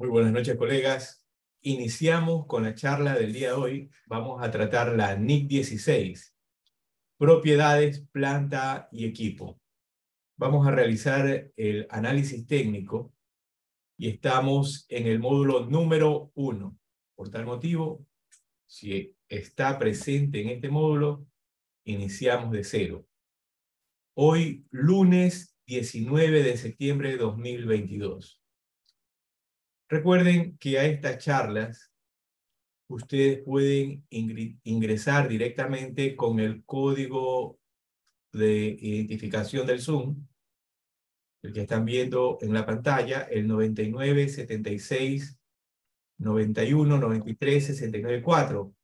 Muy buenas noches, colegas. Iniciamos con la charla del día de hoy. Vamos a tratar la NIC 16, propiedades, planta y equipo. Vamos a realizar el análisis técnico y estamos en el módulo número 1. Por tal motivo, si está presente en este módulo, iniciamos de cero. Hoy, lunes 19 de septiembre de 2022. Recuerden que a estas charlas ustedes pueden ingresar directamente con el código de identificación del Zoom, el que están viendo en la pantalla, el 99 76 91 93 69 4,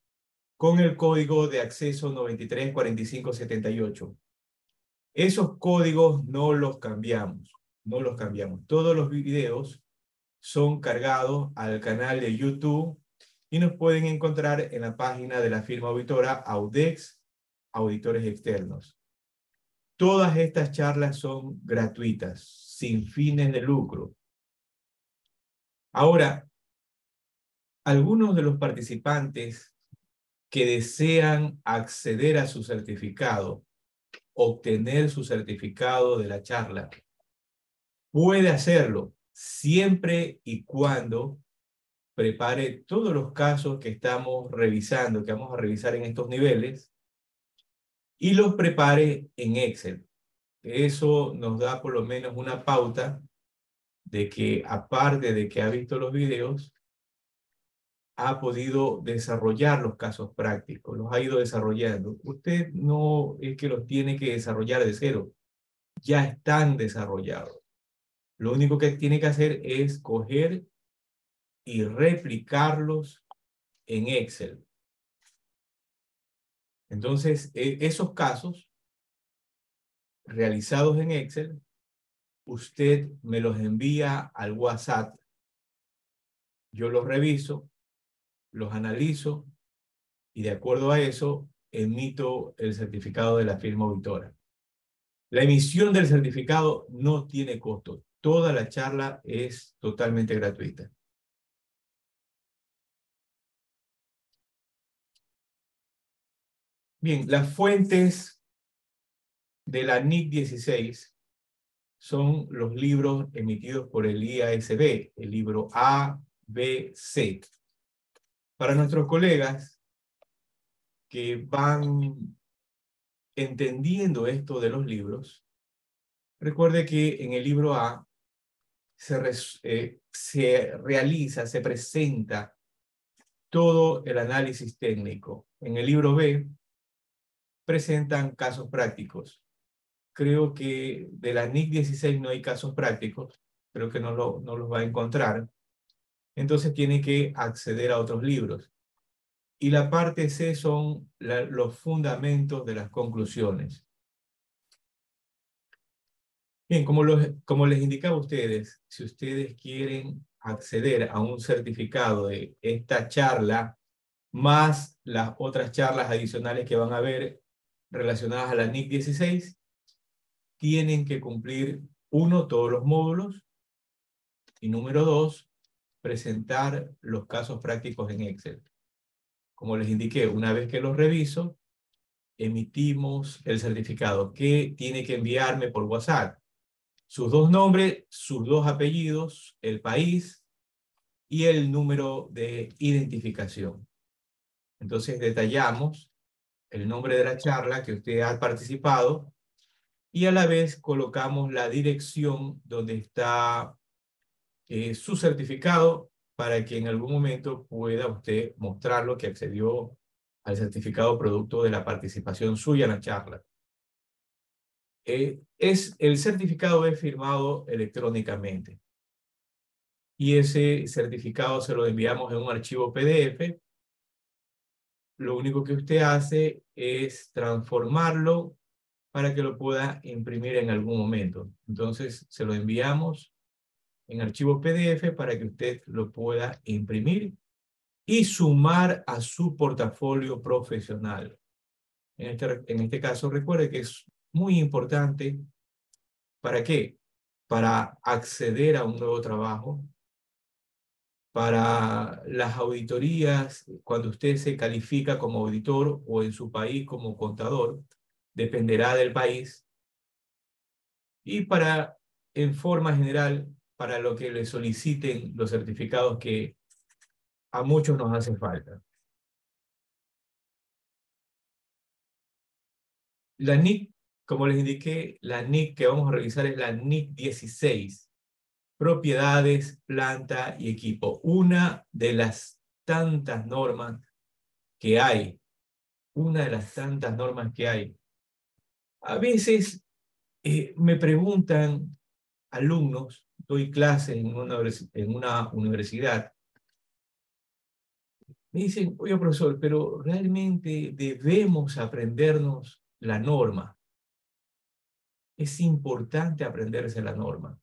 con el código de acceso 93 45 78. Esos códigos no los cambiamos, no los cambiamos. Todos los videos son cargados al canal de YouTube y nos pueden encontrar en la página de la firma auditora Audex Auditores Externos. Todas estas charlas son gratuitas, sin fines de lucro. Ahora, algunos de los participantes que desean acceder a su certificado, obtener su certificado de la charla, puede hacerlo siempre y cuando prepare todos los casos que estamos revisando, que vamos a revisar en estos niveles, y los prepare en Excel. Eso nos da por lo menos una pauta de que, aparte de que ha visto los videos, ha podido desarrollar los casos prácticos, los ha ido desarrollando. Usted no es que los tiene que desarrollar de cero, ya están desarrollados. Lo único que tiene que hacer es coger y replicarlos en Excel. Entonces, esos casos realizados en Excel, usted me los envía al WhatsApp. Yo los reviso, los analizo y de acuerdo a eso emito el certificado de la firma auditora. La emisión del certificado no tiene costo. Toda la charla es totalmente gratuita. Bien, las fuentes de la NIC 16 son los libros emitidos por el IASB, el libro A, B, C. Para nuestros colegas que van entendiendo esto de los libros, recuerde que en el libro A se realiza, se presenta todo el análisis técnico. En el libro B presentan casos prácticos. Creo que de la NIC 16 no hay casos prácticos, creo que no los va a encontrar. Entonces tiene que acceder a otros libros. Y la parte C son los fundamentos de las conclusiones. Bien, como les indicaba a ustedes, si ustedes quieren acceder a un certificado de esta charla, más las otras charlas adicionales que van a ver relacionadas a la NIC 16, tienen que cumplir, uno, todos los módulos, y número dos, presentar los casos prácticos en Excel. Como les indiqué, una vez que los reviso, emitimos el certificado que tiene que enviarme por WhatsApp. Sus dos nombres, sus dos apellidos, el país y el número de identificación. Entonces detallamos el nombre de la charla que usted ha participado y a la vez colocamos la dirección donde está su certificado para que en algún momento pueda usted mostrarlo que accedió al certificado producto de la participación suya en la charla. El certificado es firmado electrónicamente y ese certificado se lo enviamos en un archivo PDF. Lo único que usted hace es transformarlo para que lo pueda imprimir en algún momento. Entonces se lo enviamos en archivo PDF para que usted lo pueda imprimir y sumar a su portafolio profesional. En este caso, recuerde que es muy importante. ¿Para qué? Para acceder a un nuevo trabajo, Para las auditorías, cuando usted se califica como auditor o en su país como contador, dependerá del país. Y en forma general, para lo que le soliciten los certificados que a muchos nos hace falta. La NIC, como les indiqué, la NIC que vamos a revisar es la NIC 16. Propiedades, planta y equipo. Una de las tantas normas que hay. Una de las tantas normas que hay. A veces me preguntan alumnos, doy clases en una universidad, me dicen, oye profesor, pero realmente debemos aprendernos la norma. Es importante aprenderse la norma.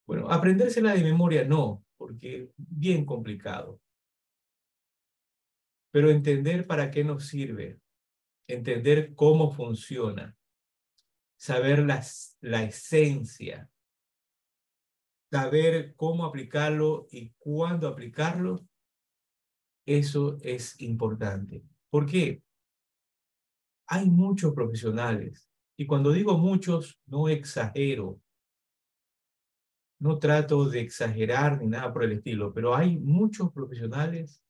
Bueno, aprendérsela de memoria no, porque es bien complicado. Pero entender para qué nos sirve, entender cómo funciona, saber la esencia, saber cómo aplicarlo y cuándo aplicarlo, eso es importante. ¿Por qué? Hay muchos profesionales, y cuando digo muchos, no exagero, no trato de exagerar ni nada por el estilo, pero hay muchos profesionales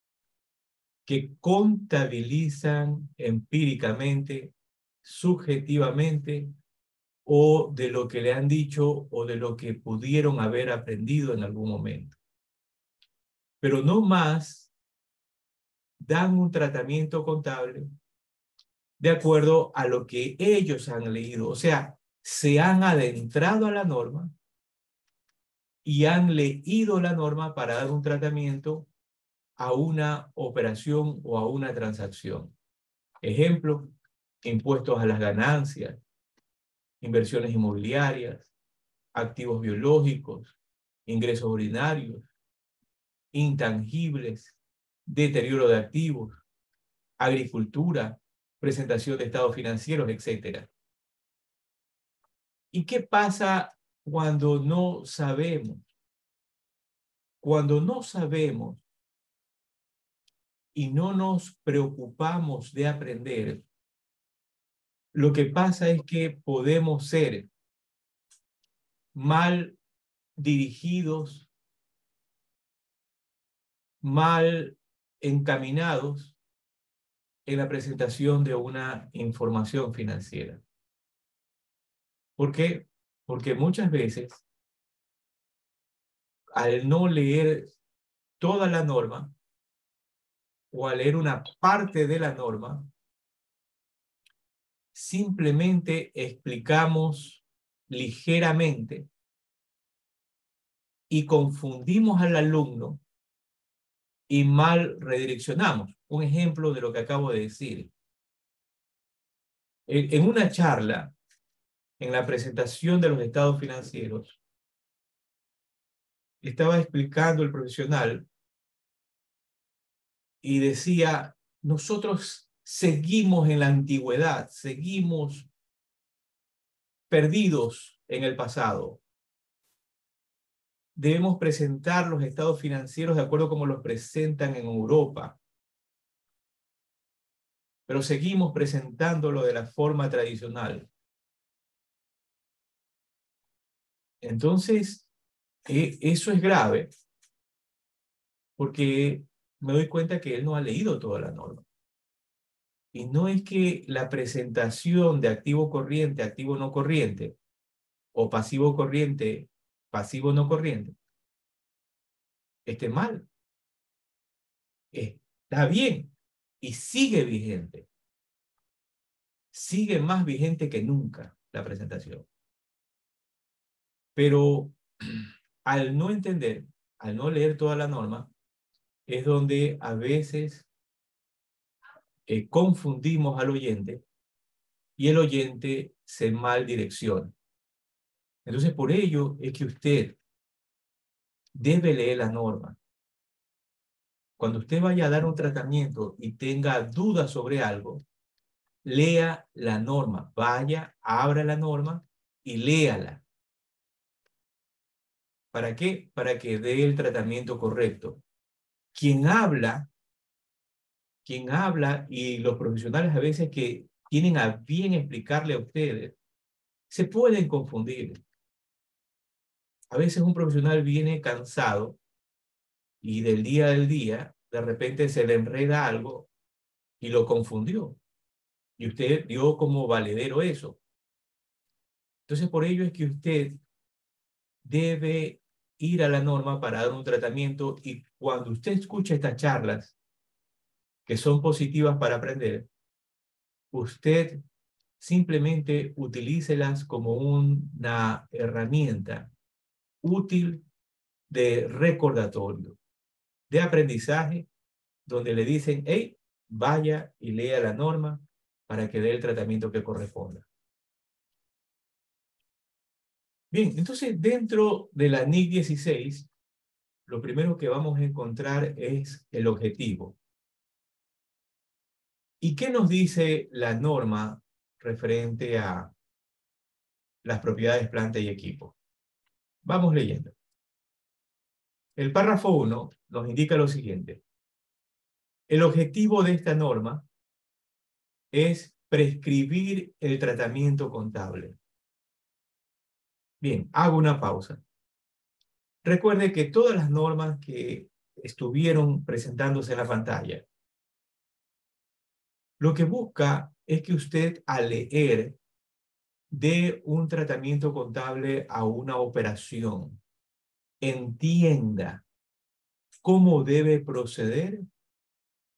que contabilizan empíricamente, subjetivamente, o de lo que le han dicho o de lo que pudieron haber aprendido en algún momento. Pero no más dan un tratamiento contable de acuerdo a lo que ellos han leído. O sea, se han adentrado a la norma y han leído la norma para dar un tratamiento a una operación o a una transacción. Ejemplo, impuestos a las ganancias, inversiones inmobiliarias, activos biológicos, ingresos ordinarios, intangibles, deterioro de activos, agricultura, presentación de estados financieros, etc. ¿Y qué pasa cuando no sabemos? Cuando no sabemos y no nos preocupamos de aprender, lo que pasa es que podemos ser mal dirigidos, mal encaminados en la presentación de una información financiera. ¿Por qué? Porque muchas veces, al no leer toda la norma o al leer una parte de la norma, simplemente explicamos ligeramente y confundimos al alumno y mal redireccionamos. Un ejemplo de lo que acabo de decir. En una charla, en la presentación de los estados financieros, estaba explicando el profesional y decía, nosotros seguimos en la antigüedad, seguimos perdidos en el pasado. Debemos presentar los estados financieros de acuerdo a como los presentan en Europa. Pero seguimos presentándolo de la forma tradicional. Entonces, eso es grave porque me doy cuenta que él no ha leído toda la norma. Y no es que la presentación de activo corriente, activo no corriente, o pasivo corriente, pasivo no corriente, esté mal. Está bien y sigue vigente. Sigue más vigente que nunca la presentación. Pero al no entender, al no leer toda la norma, es donde a veces confundimos al oyente y el oyente se mal direcciona. Entonces, por ello es que usted debe leer la norma. Cuando usted vaya a dar un tratamiento y tenga dudas sobre algo, lea la norma. Vaya, abra la norma y léala. ¿Para qué? Para que dé el tratamiento correcto. Quien habla y los profesionales a veces que tienen a bien explicarle a ustedes, se pueden confundir. A veces un profesional viene cansado y del día, de repente se le enreda algo y lo confundió. Y usted dio como valedero eso. Entonces, por ello es que usted debe ir a la norma para dar un tratamiento y cuando usted escucha estas charlas que son positivas para aprender, usted simplemente utilícelas como una herramienta útil de recordatorio, de aprendizaje, donde le dicen, hey, vaya y lea la norma para que dé el tratamiento que corresponda. Bien, entonces dentro de la NIC 16, lo primero que vamos a encontrar es el objetivo. ¿Y qué nos dice la norma referente a las propiedades planta y equipo? Vamos leyendo. El párrafo 1 nos indica lo siguiente. El objetivo de esta norma es prescribir el tratamiento contable. Bien, hago una pausa. Recuerde que todas las normas que estuvieron presentándose en la pantalla, lo que busca es que usted al leer dé un tratamiento contable a una operación, entienda cómo debe proceder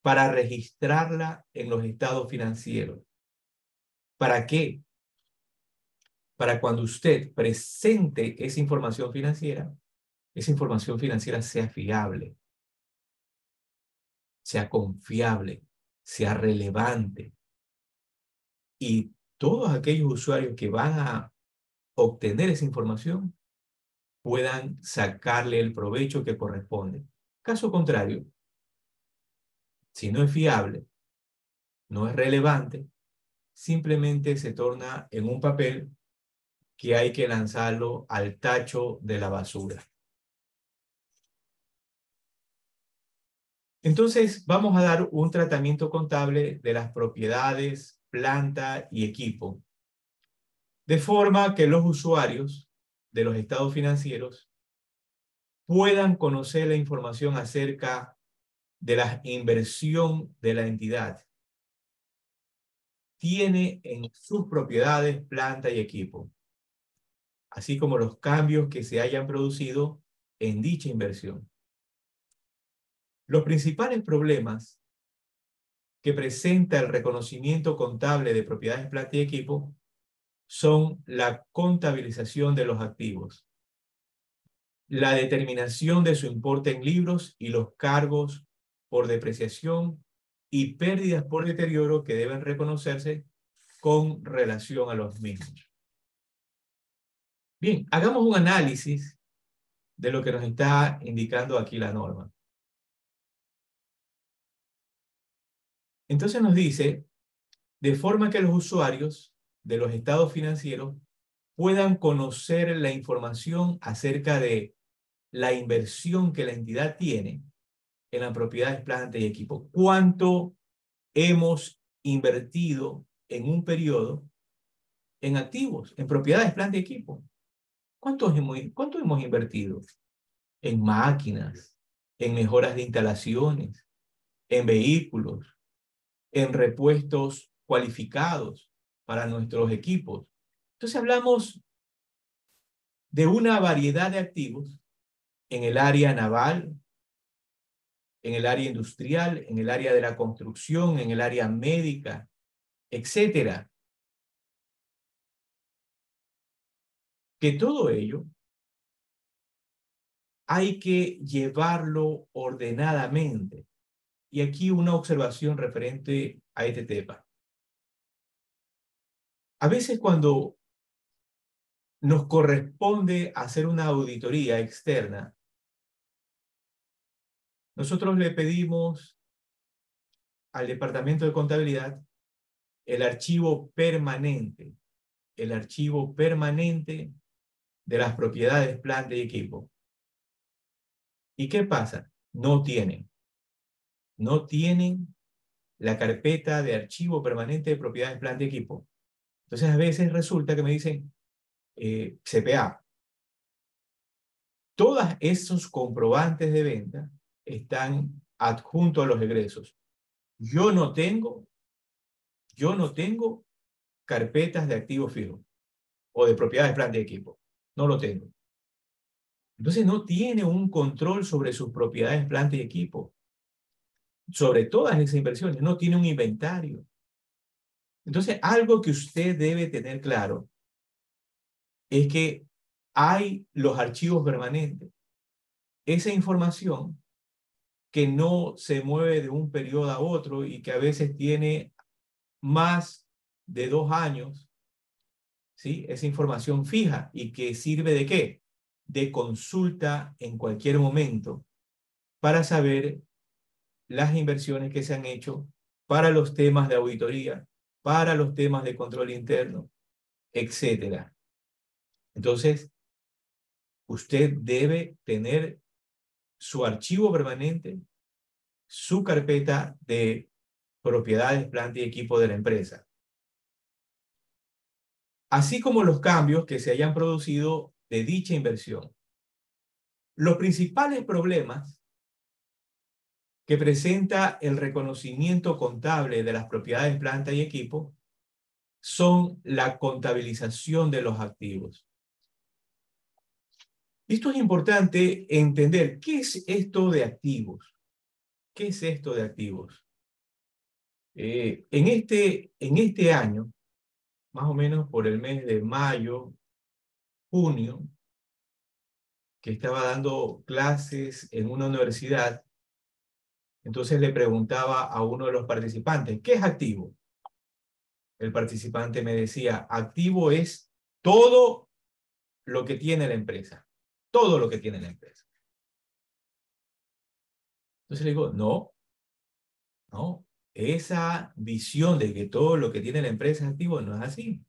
para registrarla en los estados financieros. ¿Para qué? Para cuando usted presente esa información financiera sea fiable, sea confiable, sea relevante. Y todos aquellos usuarios que van a obtener esa información puedan sacarle el provecho que corresponde. Caso contrario, si no es fiable, no es relevante, simplemente se torna en un papel que hay que lanzarlo al tacho de la basura. Entonces, vamos a dar un tratamiento contable de las propiedades, planta y equipo, de forma que los usuarios de los estados financieros puedan conocer la información acerca de la inversión de la entidad. Tiene en sus propiedades, planta y equipo, así como los cambios que se hayan producido en dicha inversión. Los principales problemas que presenta el reconocimiento contable de propiedades, planta y equipo son la contabilización de los activos, la determinación de su importe en libros y los cargos por depreciación y pérdidas por deterioro que deben reconocerse con relación a los mismos. Bien, hagamos un análisis de lo que nos está indicando aquí la norma. Entonces nos dice, de forma que los usuarios de los estados financieros puedan conocer la información acerca de la inversión que la entidad tiene en las propiedades, planta y equipo. ¿Cuánto hemos invertido en un periodo en activos, en propiedades, planta y equipo? ¿Cuánto hemos invertido? En máquinas, en mejoras de instalaciones, en vehículos, en repuestos cualificados para nuestros equipos. Entonces hablamos de una variedad de activos en el área naval, en el área industrial, en el área de la construcción, en el área médica, etcétera. Que todo ello hay que llevarlo ordenadamente. Y aquí una observación referente a este tema. A veces cuando nos corresponde hacer una auditoría externa, nosotros le pedimos al Departamento de Contabilidad el archivo permanente de las propiedades, planta y equipo. ¿Y qué pasa? No tienen la carpeta de archivo permanente de propiedades, planta y equipo. Entonces a veces resulta que me dicen, CPA, todos esos comprobantes de venta están adjuntos a los egresos. Yo no tengo carpetas de activos fijos o de propiedades, planta y equipo. No lo tengo. Entonces no tiene un control sobre sus propiedades, planta y equipo, sobre todas esas inversiones. No tiene un inventario. Entonces, algo que usted debe tener claro es que hay los archivos permanentes. Esa información que no se mueve de un periodo a otro y que a veces tiene más de 2 años, ¿sí? Esa información fija y que sirve ¿de qué? De consulta en cualquier momento para saber las inversiones que se han hecho para los temas de auditoría, para los temas de control interno, etcétera. Entonces, usted debe tener su archivo permanente, su carpeta de propiedades, planta y equipo de la empresa, así como los cambios que se hayan producido de dicha inversión. Los principales problemas que presenta el reconocimiento contable de las propiedades, planta y equipo son la contabilización de los activos. Esto es importante entender. ¿Qué es esto de activos? ¿Qué es esto de activos? En este año, más o menos por el mes de mayo, junio, que estaba dando clases en una universidad, entonces le preguntaba a uno de los participantes, ¿qué es activo? El participante me decía, activo es todo lo que tiene la empresa. Todo lo que tiene la empresa. Entonces le digo, no. Esa visión de que todo lo que tiene la empresa es activo no es así.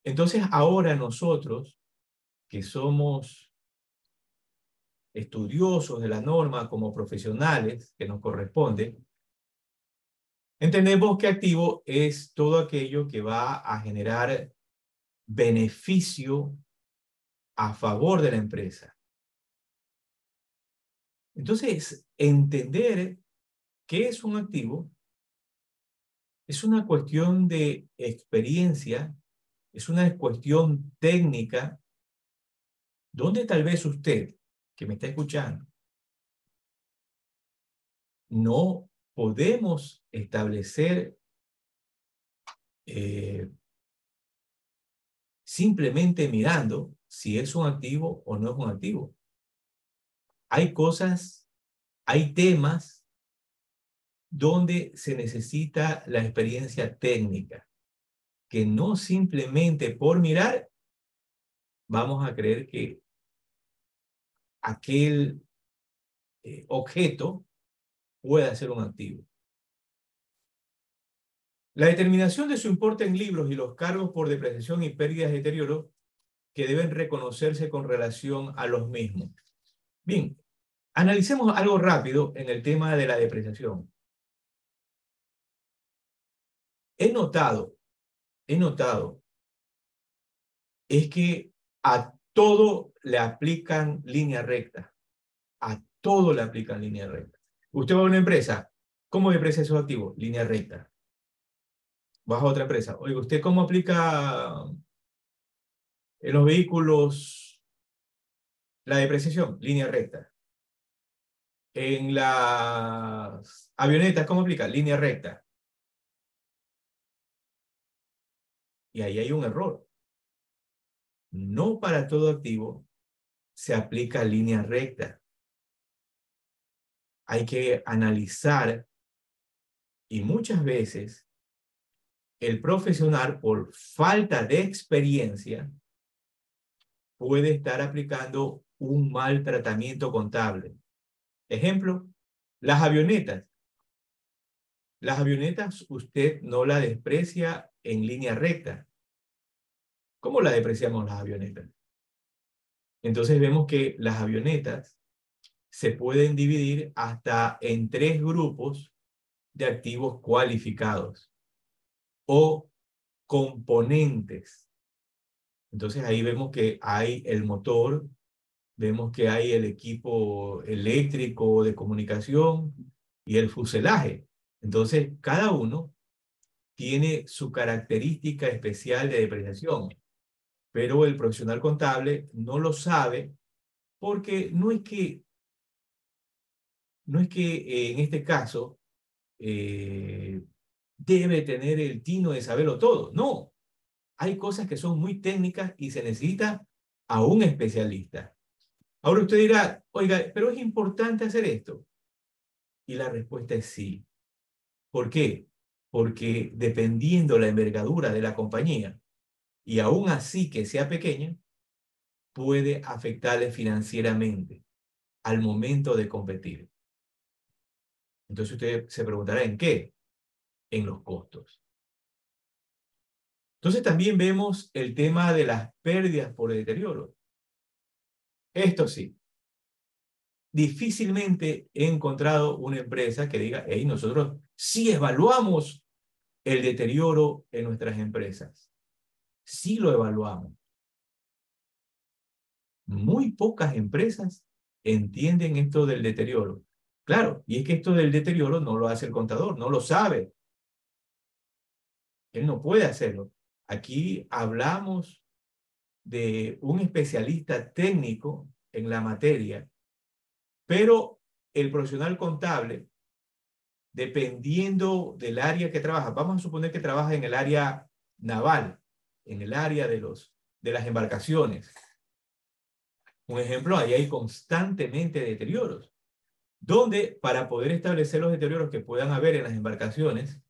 Entonces ahora nosotros, que somos estudiosos de la norma como profesionales que nos corresponde, entendemos que activo es todo aquello que va a generar beneficio a favor de la empresa. Entonces, entender qué es un activo es una cuestión de experiencia, es una cuestión técnica, donde tal vez usted, que me está escuchando, no podemos establecer simplemente mirando si es un activo o no es un activo. Hay cosas, hay temas donde se necesita la experiencia técnica, que no simplemente por mirar vamos a creer que aquel objeto pueda ser un activo. La determinación de su importe en libros y los cargos por depreciación y pérdidas de deterioro que deben reconocerse con relación a los mismos. Bien, analicemos algo rápido en el tema de la depreciación. He notado, es que a todo le aplican línea recta. A todo le aplican línea recta. Usted va a una empresa, ¿cómo deprecia sus activos? Línea recta. Vas a otra empresa. Oiga, ¿usted cómo aplica en los vehículos la depreciación? Línea recta. En las avionetas, ¿cómo aplica? Línea recta. Y ahí hay un error. No para todo activo se aplica línea recta. Hay que analizar y muchas veces el profesional, por falta de experiencia, puede estar aplicando un mal tratamiento contable. Ejemplo, las avionetas. Las avionetas usted no la desprecia en línea recta. ¿Cómo la depreciamos las avionetas? Entonces vemos que las avionetas se pueden dividir hasta en 3 grupos de activos cualificados o componentes. Entonces ahí vemos que hay el motor, vemos que hay el equipo eléctrico de comunicación y el fuselaje. Entonces cada uno tiene su característica especial de depreciación, pero el profesional contable no lo sabe porque no es que en este caso debe tener el tino de saberlo todo. No, hay cosas que son muy técnicas y se necesita a un especialista. Ahora usted dirá, oiga, pero es importante hacer esto. Y la respuesta es sí. ¿Por qué? Porque dependiendo la envergadura de la compañía, y aún así que sea pequeña, puede afectarle financieramente al momento de competir. Entonces usted se preguntará, ¿en qué? En los costos. Entonces también vemos el tema de las pérdidas por deterioro. Esto sí, difícilmente he encontrado una empresa que diga, hey, nosotros sí evaluamos el deterioro en nuestras empresas. Sí lo evaluamos. Muy pocas empresas entienden esto del deterioro. Claro, y es que esto del deterioro no lo hace el contador, no lo sabe. Él no puede hacerlo. Aquí hablamos de un especialista técnico en la materia, pero el profesional contable, dependiendo del área que trabaja, vamos a suponer que trabaja en el área naval, en el área de las embarcaciones. Un ejemplo, ahí hay constantemente deterioros, donde para poder establecer los deterioros que puedan haber en las embarcaciones,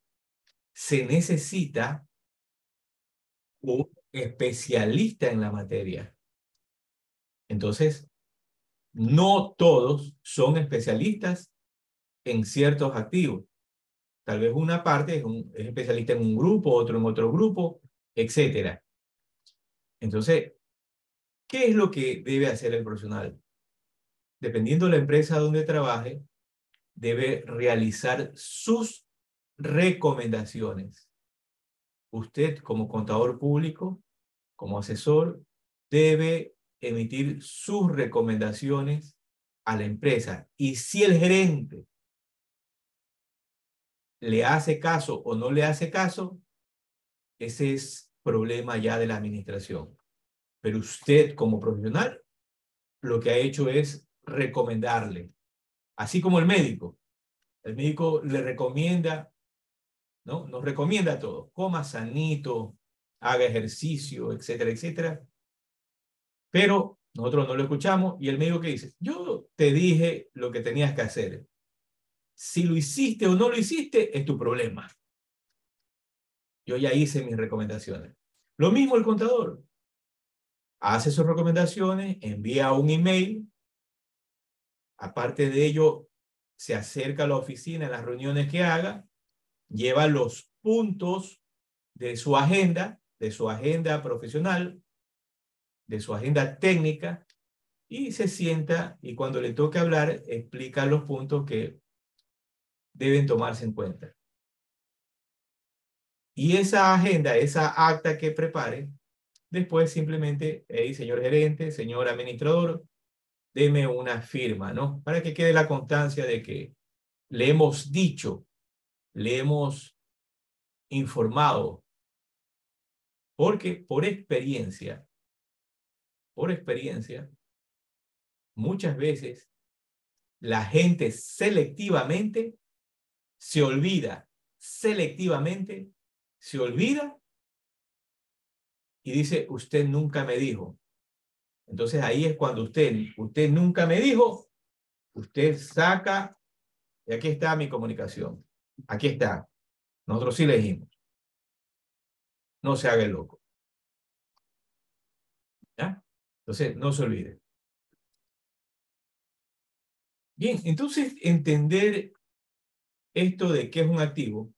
se necesita un especialista en la materia. Entonces, no todos son especialistas en ciertos activos. Tal vez una parte es especialista en un grupo, otro en otro grupo, etc. Entonces, ¿qué es lo que debe hacer el profesional? Dependiendo de la empresa donde trabaje, debe realizar sus recomendaciones. Usted, como contador público, como asesor, debe emitir sus recomendaciones a la empresa. Y si el gerente le hace caso o no le hace caso, ese es problema ya de la administración. Pero usted, como profesional, lo que ha hecho es recomendarle. Así como el médico. El médico le recomienda, ¿no? Nos recomienda a todos. Coma sanito, haga ejercicio, etcétera, etcétera. Pero nosotros no lo escuchamos y el médico que dice, yo te dije lo que tenías que hacer. Si lo hiciste o no lo hiciste, es tu problema. Yo ya hice mis recomendaciones. Lo mismo el contador. Hace sus recomendaciones, envía un email. Aparte de ello, se acerca a la oficina en las reuniones que haga, lleva los puntos de su agenda profesional, de su agenda técnica, y se sienta y cuando le toque hablar, explica los puntos que deben tomarse en cuenta. Y esa agenda, esa acta que prepare, después simplemente, hey, señor gerente, señor administrador, deme una firma, ¿no? Para que quede la constancia de que le hemos dicho, le hemos informado, porque por experiencia, muchas veces la gente selectivamente se olvida y dice, usted nunca me dijo. Entonces ahí es cuando usted nunca me dijo, usted saca, y aquí está mi comunicación. Aquí está. Nosotros sí le dijimos. No se haga el loco. ¿Ya? Entonces, no se olvide. Bien, entonces entender esto de qué es un activo,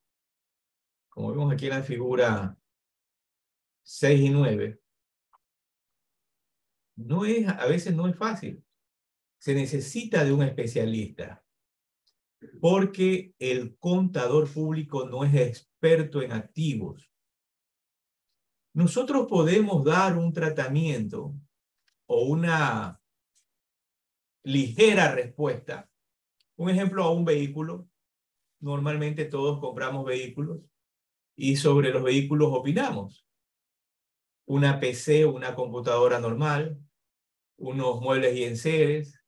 como vemos aquí en la figura 6 y 9, a veces no es fácil. Se necesita de un especialista porque el contador público no es experto en activos. Nosotros podemos dar un tratamiento o una ligera respuesta. Un ejemplo a un vehículo. Normalmente todos compramos vehículos y sobre los vehículos opinamos. Una PC, una computadora normal, unos muebles y enseres,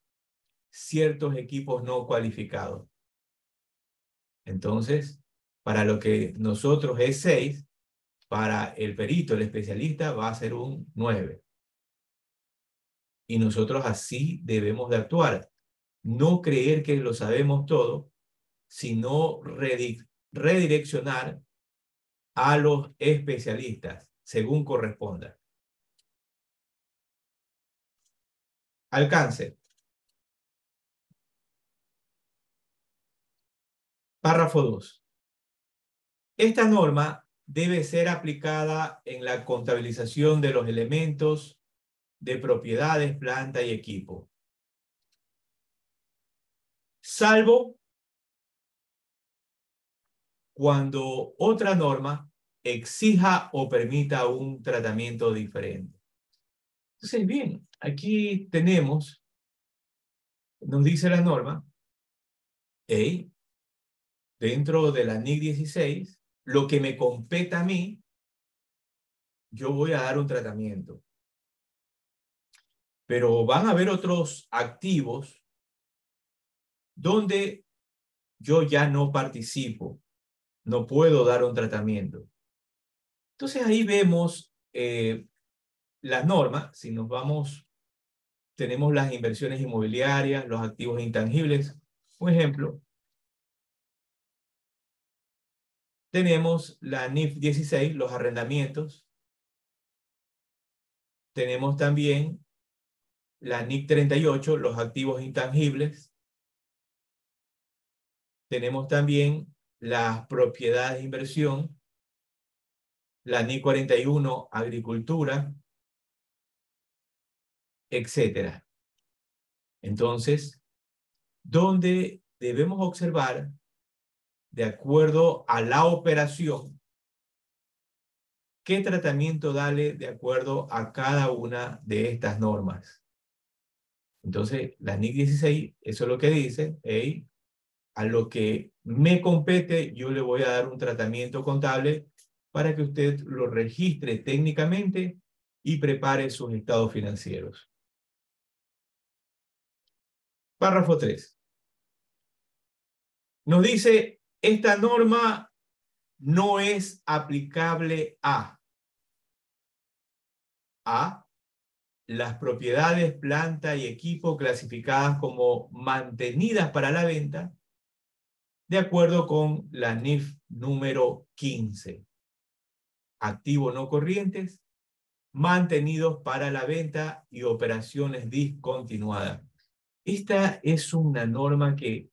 ciertos equipos no cualificados. Entonces, para lo que nosotros es 6, para el perito, el especialista, va a ser un 9. Y nosotros así debemos de actuar. No creer que lo sabemos todo, sino redireccionar a los especialistas, según corresponda. Alcance. Párrafo 2. Esta norma debe ser aplicada en la contabilización de los elementos de propiedades, planta y equipo, salvo cuando otra norma exija o permita un tratamiento diferente. Entonces, bien, aquí tenemos, nos dice la norma, hey, dentro de la NIC 16, lo que me compete a mí, yo voy a dar un tratamiento. Pero van a haber otros activos donde yo ya no participo, no puedo dar un tratamiento. Entonces ahí vemos las normas, si nos vamos, tenemos las inversiones inmobiliarias, los activos intangibles. Un ejemplo, tenemos la NIF 16, los arrendamientos. Tenemos también la NIC 38, los activos intangibles. Tenemos también las propiedades de inversión. La NIC 41, agricultura, etcétera. Entonces, donde debemos observar, de acuerdo a la operación, qué tratamiento darle de acuerdo a cada una de estas normas. Entonces, la NIC 16, eso es lo que dice, hey, a lo que me compete, yo le voy a dar un tratamiento contable para que usted lo registre técnicamente y prepare sus estados financieros. Párrafo 3. Nos dice, esta norma no es aplicable a las propiedades, planta y equipo clasificadas como mantenidas para la venta, de acuerdo con la NIF número 15. Activos no corrientes, mantenidos para la venta y operaciones discontinuadas. Esta es una norma que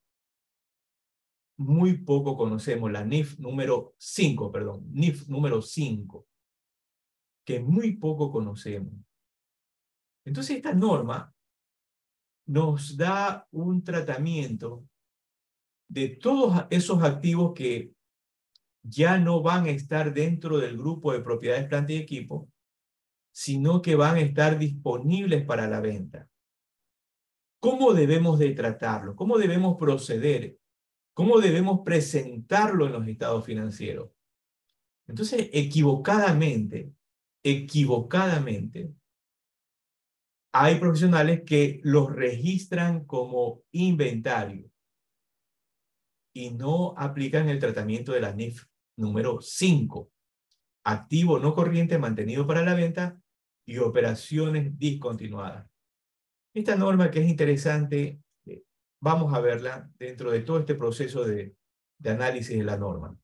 muy poco conocemos, la NIF número 5, perdón, NIF número 5, que muy poco conocemos. Entonces esta norma nos da un tratamiento de todos esos activos que ya no van a estar dentro del grupo de propiedades, planta y equipo, sino que van a estar disponibles para la venta. ¿Cómo debemos de tratarlo? ¿Cómo debemos proceder? ¿Cómo debemos presentarlo en los estados financieros? Entonces, equivocadamente, hay profesionales que los registran como inventario y no aplican el tratamiento de la NIF número 5, activo no corriente mantenido para la venta y operaciones discontinuadas. Esta norma que es interesante, vamos a verla dentro de todo este proceso de análisis de la norma.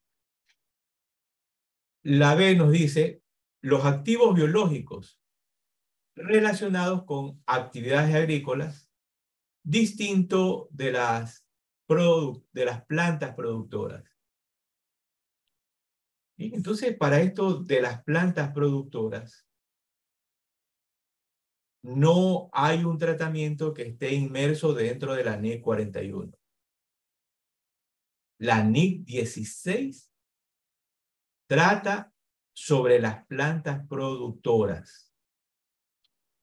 La B nos dice, los activos biológicos relacionados con actividades agrícolas, distinto de las plantas productoras. ¿Sí? Entonces, para esto de las plantas productoras, no hay un tratamiento que esté inmerso dentro de la NIC 41. La NIC 16 trata sobre las plantas productoras.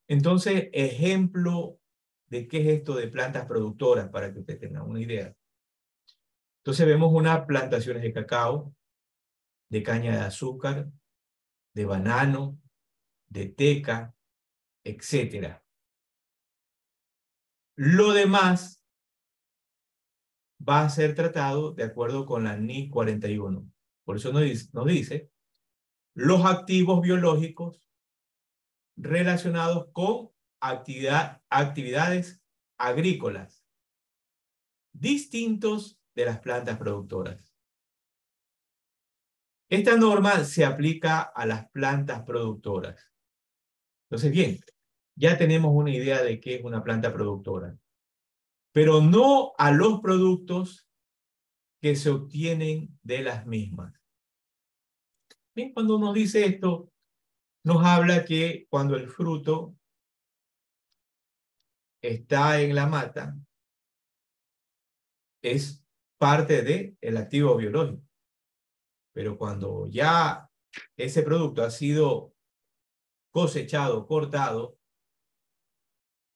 Entonces, ejemplo de qué es esto de plantas productoras, para que usted tenga una idea. Entonces vemos unas plantaciones de cacao, de caña de azúcar, de banano, de teca, etc. Lo demás va a ser tratado de acuerdo con la NIC 41. Por eso nos dice los activos biológicos relacionados con actividades agrícolas distintos de las plantas productoras. Esta norma se aplica a las plantas productoras. Entonces, bien, ya tenemos una idea de qué es una planta productora, pero no a los productos que se obtienen de las mismas. Bien, cuando nos dice esto, nos habla que cuando el fruto está en la mata, es parte del activo biológico. Pero cuando ya ese producto ha sido cosechado, cortado,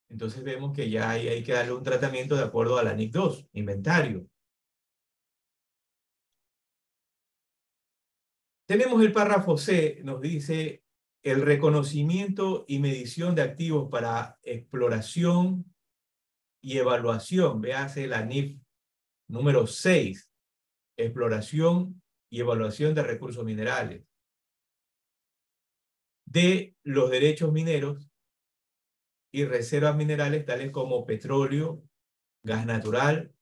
entonces vemos que ya hay que darle un tratamiento de acuerdo a la NIC 2, inventario. Tenemos el párrafo C, nos dice el reconocimiento y medición de activos para exploración y evaluación. Véase la NIF número 6, exploración y evaluación de recursos minerales. De los derechos mineros y reservas minerales tales como petróleo, gas natural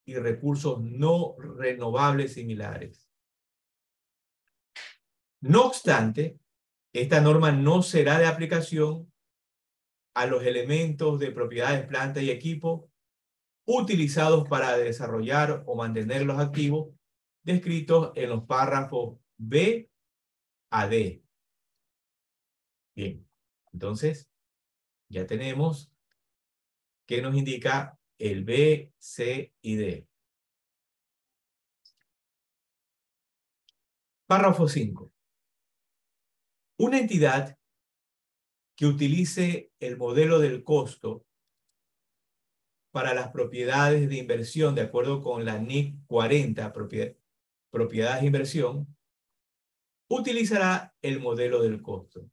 y recursos no renovables similares. No obstante, esta norma no será de aplicación a los elementos de propiedades, planta y equipo utilizados para desarrollar o mantener los activos descritos en los párrafos B a D. Bien, entonces ya tenemos que nos indica el B, C y D. Párrafo 5. Una entidad que utilice el modelo del costo para las propiedades de inversión de acuerdo con la NIC 40, propiedades de inversión, utilizará el modelo del costo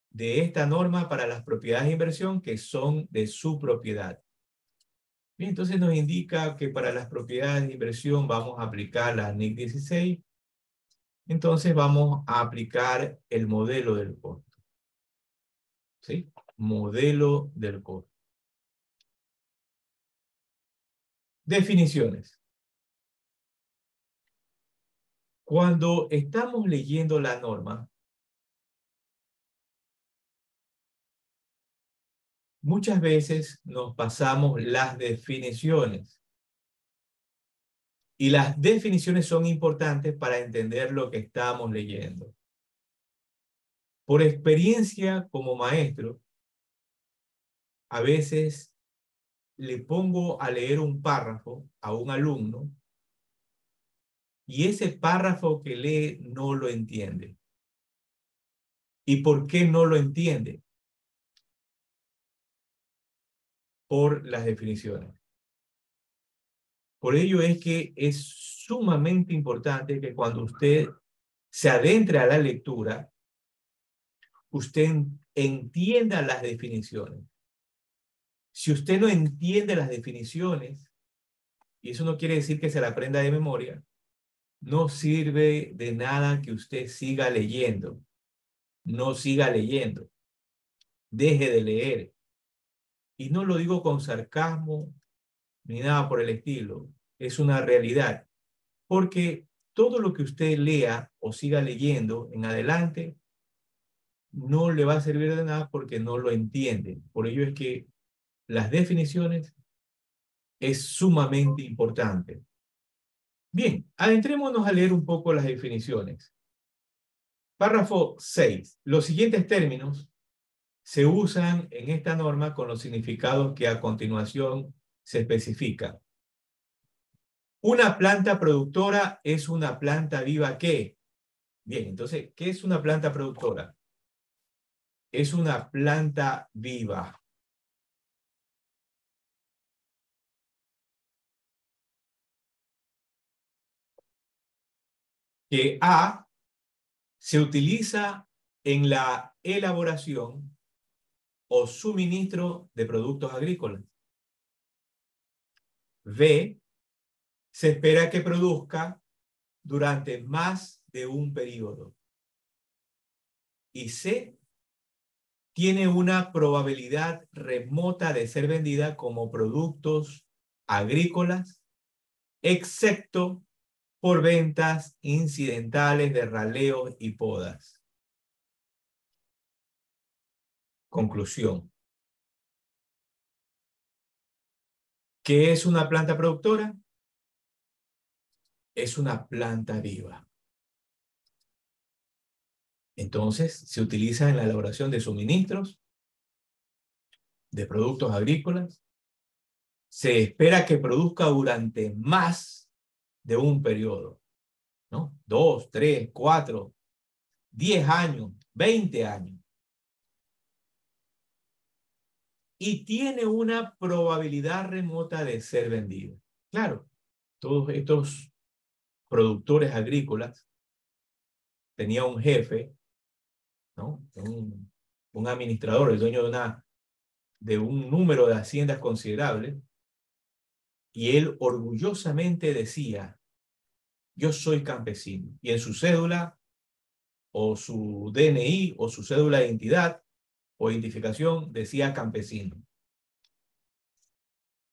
de esta norma para las propiedades de inversión que son de su propiedad. Bien, entonces nos indica que para las propiedades de inversión vamos a aplicar la NIC 16. Entonces vamos a aplicar el modelo del costo. ¿Sí? Modelo del costo. Definiciones. Cuando estamos leyendo la norma, muchas veces nos pasamos las definiciones. Y las definiciones son importantes para entender lo que estamos leyendo. Por experiencia como maestro, a veces le pongo a leer un párrafo a un alumno y ese párrafo que lee no lo entiende. ¿Y por qué no lo entiende? Por las definiciones. Por ello es que es sumamente importante que cuando usted se adentre a la lectura, usted entienda las definiciones. Si usted no entiende las definiciones, y eso no quiere decir que se la aprenda de memoria, no sirve de nada que usted siga leyendo. No siga leyendo. Deje de leer. Y no lo digo con sarcasmo ni nada por el estilo. Es una realidad. Porque todo lo que usted lea o siga leyendo en adelante no le va a servir de nada porque no lo entiende. Por ello es que las definiciones es sumamente importante. Bien, adentrémonos a leer un poco las definiciones. Párrafo 6. Los siguientes términos se usan en esta norma con los significados que a continuación se especifican. Una planta productora es una planta viva que. Bien, entonces, ¿qué es una planta productora? Es una planta viva que A se utiliza en la elaboración o suministro de productos agrícolas. B se espera que produzca durante más de un periodo. Y C tiene una probabilidad remota de ser vendida como productos agrícolas, excepto por ventas incidentales de raleos y podas. Conclusión. ¿Qué es una planta productora? Es una planta viva. Entonces, se utiliza en la elaboración de suministros, de productos agrícolas. Se espera que produzca durante más de un periodo, ¿no? 2, 3, 4, 10 años, 20 años. Y tiene una probabilidad remota de ser vendido. Claro, todos estos productores agrícolas tenían un jefe, ¿no? Un administrador, el dueño de un número de haciendas considerable, y él orgullosamente decía, yo soy campesino, y en su cédula, o su DNI, o su cédula de identidad, o identificación, decía campesino.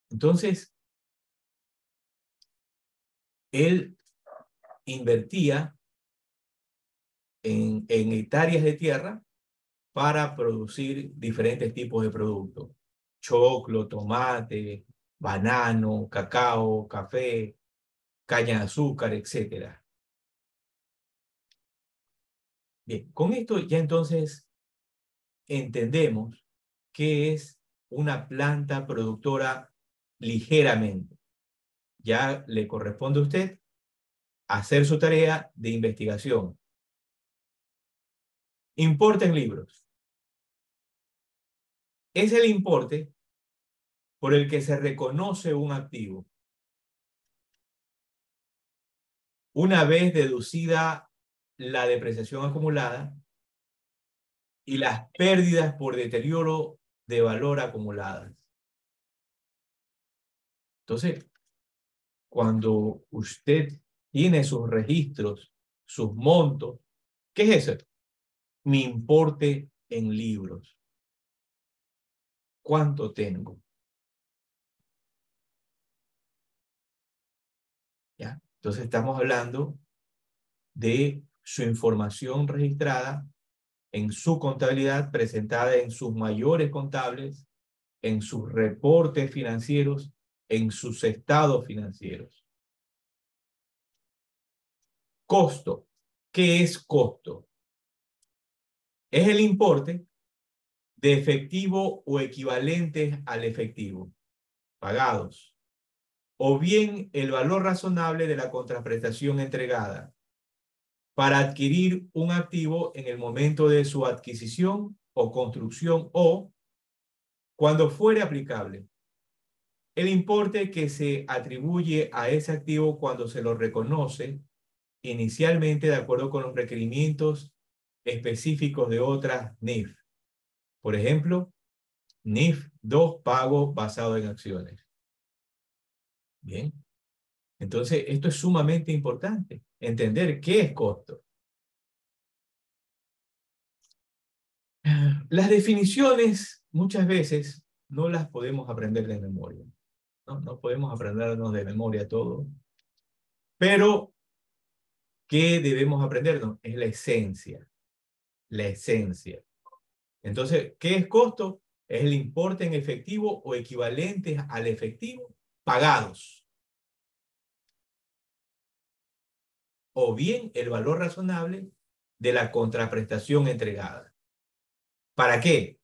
Entonces, él invertía en hectáreas de tierra para producir diferentes tipos de productos. Choclo, tomate, banano, cacao, café, caña de azúcar, etc. Bien, con esto ya entonces entendemos qué es una planta productora ligeramente. Ya le corresponde a usted hacer su tarea de investigación. Importe en libros. Es el importe por el que se reconoce un activo, una vez deducida la depreciación acumulada y las pérdidas por deterioro de valor acumuladas. Entonces, cuando usted tiene sus registros, sus montos, ¿qué es eso? Mi importe en libros. ¿Cuánto tengo? ¿Ya? Entonces estamos hablando de su información registrada en su contabilidad, presentada en sus mayores contables, en sus reportes financieros, en sus estados financieros. Costo. ¿Qué es costo? Es el importe de efectivo o equivalentes al efectivo, pagados, o bien el valor razonable de la contraprestación entregada para adquirir un activo en el momento de su adquisición o construcción o, cuando fuere aplicable, el importe que se atribuye a ese activo cuando se lo reconoce inicialmente de acuerdo con los requerimientos específicos de otras NIF. Por ejemplo, NIF 2, pago basado en acciones. Bien. Entonces, esto es sumamente importante, entender qué es costo. Las definiciones muchas veces no las podemos aprender de memoria. No podemos aprendernos de memoria todo. Pero, ¿qué debemos aprendernos? Es la esencia. La esencia. Entonces, ¿qué es costo? Es el importe en efectivo o equivalentes al efectivo pagados. O bien el valor razonable de la contraprestación entregada. ¿Para qué?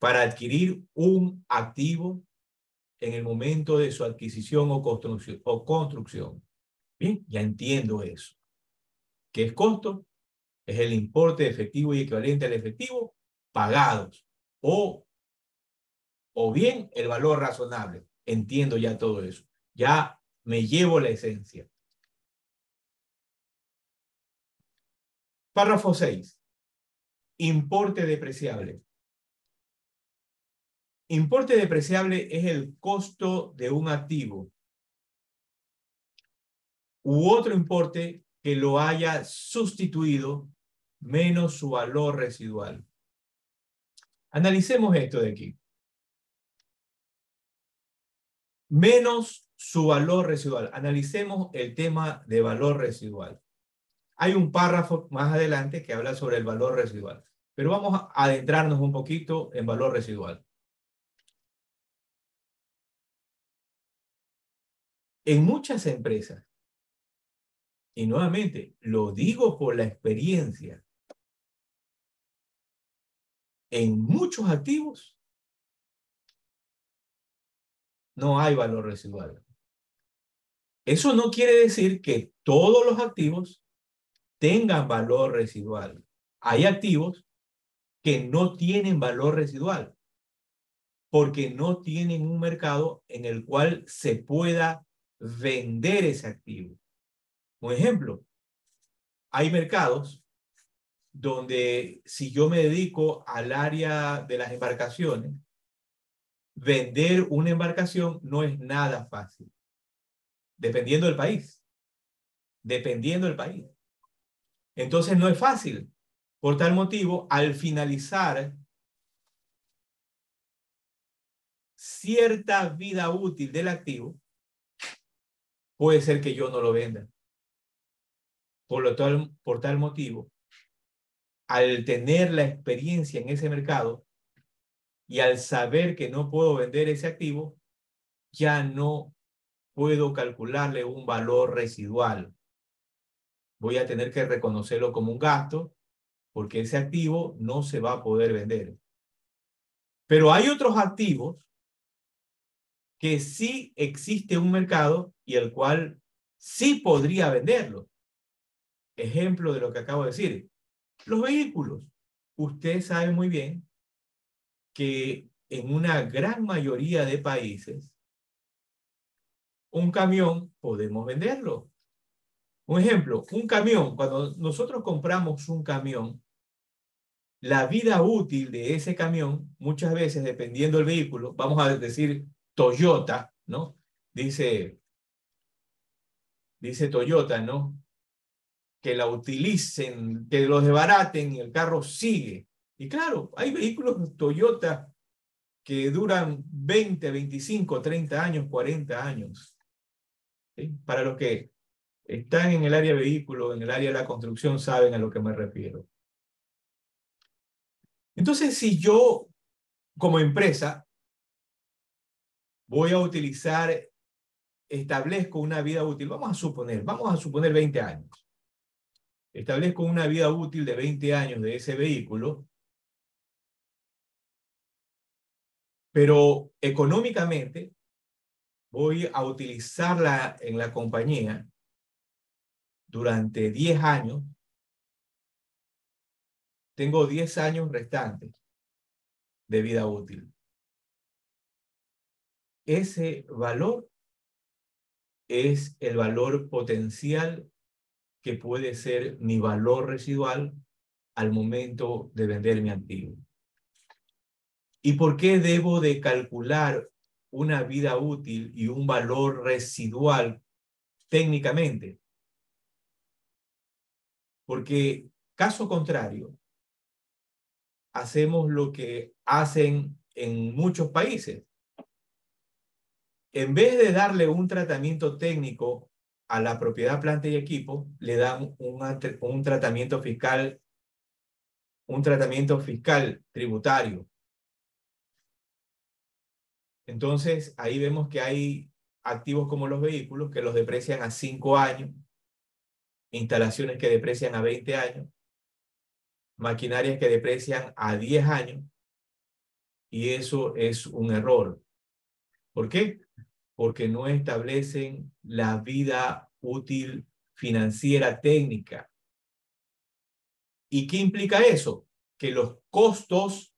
para adquirir un activo en el momento de su adquisición o construcción. Bien, ya entiendo eso. ¿Qué es costo? Es el importe efectivo y equivalente al efectivo pagados. O bien el valor razonable. Entiendo ya todo eso. Ya me llevo la esencia. Párrafo 6. Importe depreciable. Importe depreciable es el costo de un activo u otro importe que lo haya sustituido menos su valor residual. Analicemos esto de aquí. Menos su valor residual. Analicemos el tema de valor residual. Hay un párrafo más adelante que habla sobre el valor residual, pero vamos a adentrarnos un poquito en valor residual. En muchas empresas, y nuevamente lo digo por la experiencia, en muchos activos no hay valor residual. Eso no quiere decir que todos los activos tengan valor residual. Hay activos que no tienen valor residual porque no tienen un mercado en el cual se pueda vender ese activo. Por ejemplo, hay mercados donde si yo me dedico al área de las embarcaciones, vender una embarcación no es nada fácil, dependiendo del país. Dependiendo del país. Entonces no es fácil. Por tal motivo, al finalizar cierta vida útil del activo, puede ser que yo no lo venda. Por tal motivo, al tener la experiencia en ese mercado y al saber que no puedo vender ese activo, ya no puedo calcularle un valor residual. Voy a tener que reconocerlo como un gasto porque ese activo no se va a poder vender. Pero hay otros activos que sí existe un mercado y el cual sí podría venderlo. Ejemplo de lo que acabo de decir. Los vehículos. Usted sabe muy bien que en una gran mayoría de países, un camión podemos venderlo. Un ejemplo, un camión, cuando nosotros compramos un camión, la vida útil de ese camión, muchas veces, dependiendo del vehículo, vamos a decir Toyota, ¿no? Dice Toyota, ¿no? Que la utilicen, que los desbaraten y el carro sigue. Y claro, hay vehículos Toyota que duran 20, 25, 30 años, 40 años. ¿Sí? Para los que están en el área de vehículos, en el área de la construcción, saben a lo que me refiero. Entonces, si yo, como empresa, voy a utilizar, establezco una vida útil, vamos a suponer 20 años. Establezco una vida útil de 20 años de ese vehículo, pero económicamente voy a utilizarla en la compañía durante 10 años. Tengo 10 años restantes de vida útil. Ese valor es el valor potencial que puede ser mi valor residual al momento de vender mi activo. ¿Y por qué debo de calcular una vida útil y un valor residual técnicamente? Porque, caso contrario, hacemos lo que hacen en muchos países. En vez de darle un tratamiento técnico a la propiedad, planta y equipo, le dan un tratamiento fiscal tributario. Entonces, ahí vemos que hay activos como los vehículos que los deprecian a 5 años, instalaciones que deprecian a 20 años, maquinarias que deprecian a 10 años, Y eso es un error. ¿Por qué? Porque no establecen la vida útil financiera técnica. ¿Y qué implica eso? Que los costos,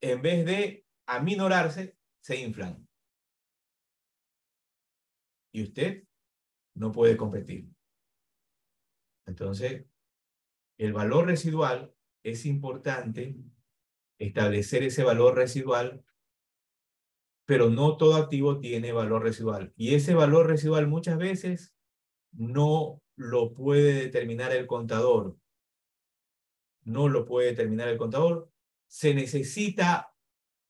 en vez de aminorarse, se inflan. Y usted no puede competir. Entonces, el valor residual es importante establecer ese valor residual, pero no todo activo tiene valor residual. Y ese valor residual muchas veces no lo puede determinar el contador. No lo puede determinar el contador. Se necesita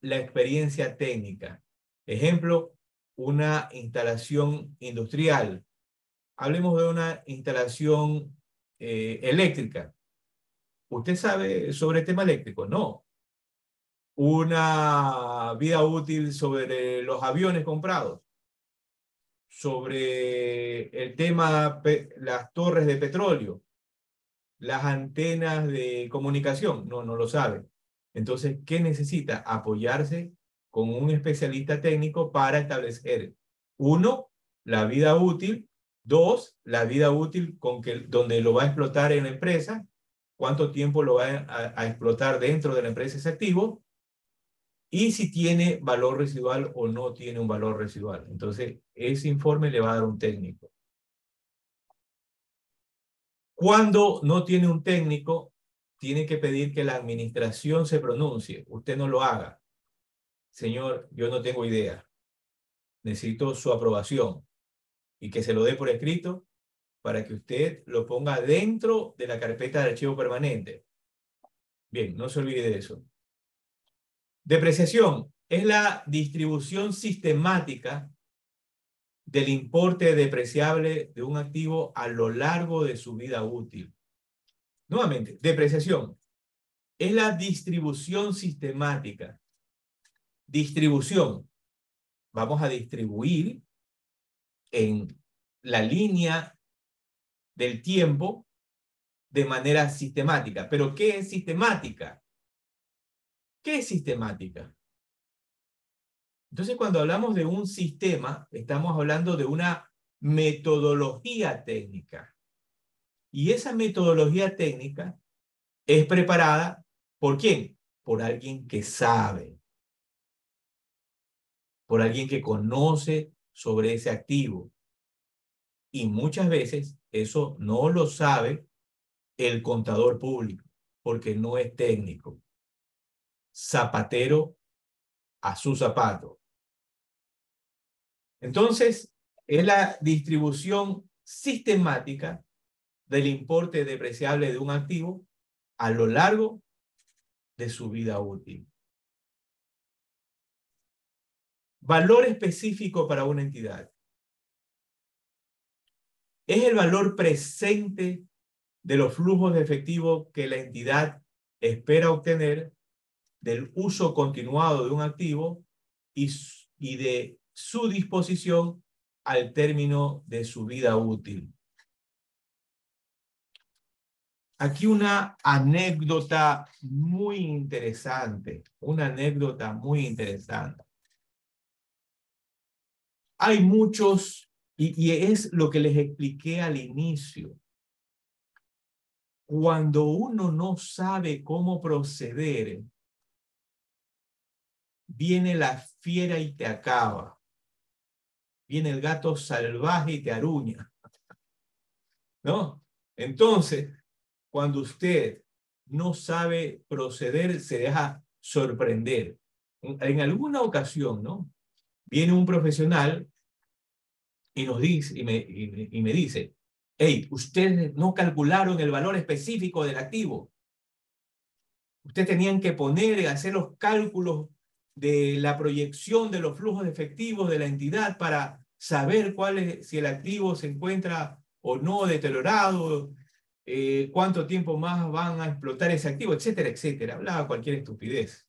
la experiencia técnica. Ejemplo, una instalación industrial. Hablemos de una instalación eléctrica. ¿Usted sabe sobre el tema eléctrico? No. Una vida útil sobre los aviones comprados, sobre el tema, las torres de petróleo, las antenas de comunicación. No, no lo sabe. Entonces, ¿qué necesita? Apoyarse con un especialista técnico para establecer, uno, la vida útil, dos, la vida útil donde lo va a explotar en la empresa, cuánto tiempo lo va a explotar dentro de la empresa ese activo, y si tiene valor residual o no tiene un valor residual. Entonces, ese informe le va a dar un técnico. Cuando no tiene un técnico, tiene que pedir que la administración se pronuncie. Usted no lo haga. Señor, yo no tengo idea. Necesito su aprobación y que se lo dé por escrito para que usted lo ponga dentro de la carpeta de archivo permanente. Bien, no se olvide de eso. Depreciación es la distribución sistemática del importe depreciable de un activo a lo largo de su vida útil. Nuevamente, depreciación es la distribución sistemática. Distribución. Vamos a distribuir en la línea del tiempo de manera sistemática. ¿Pero qué es sistemática? ¿Qué es sistemática? Entonces, cuando hablamos de un sistema, estamos hablando de una metodología técnica. Y esa metodología técnica es preparada ¿por quién? Por alguien que sabe, por alguien que conoce sobre ese activo. Y muchas veces eso no lo sabe el contador público, porque no es técnico. Zapatero a su zapato. Entonces, es la distribución sistemática del importe depreciable de un activo a lo largo de su vida útil. Valor específico para una entidad. Es el valor presente de los flujos de efectivo que la entidad espera obtener del uso continuado de un activo y de su disposición al término de su vida útil. Aquí una anécdota muy interesante, Hay muchos, y es lo que les expliqué al inicio. Cuando uno no sabe cómo proceder, viene la fiera y te acaba. Viene el gato salvaje y te aruña, ¿no? Entonces, cuando usted no sabe proceder, se deja sorprender. En alguna ocasión, ¿no? Viene un profesional y nos dice, y me dice, hey, ustedes no calcularon el valor específico del activo. Ustedes tenían que poner y hacer los cálculos de la proyección de los flujos de efectivos de la entidad para saber si el activo se encuentra o no deteriorado, cuánto tiempo más van a explotar ese activo, etcétera, etcétera. Hablaba cualquier estupidez.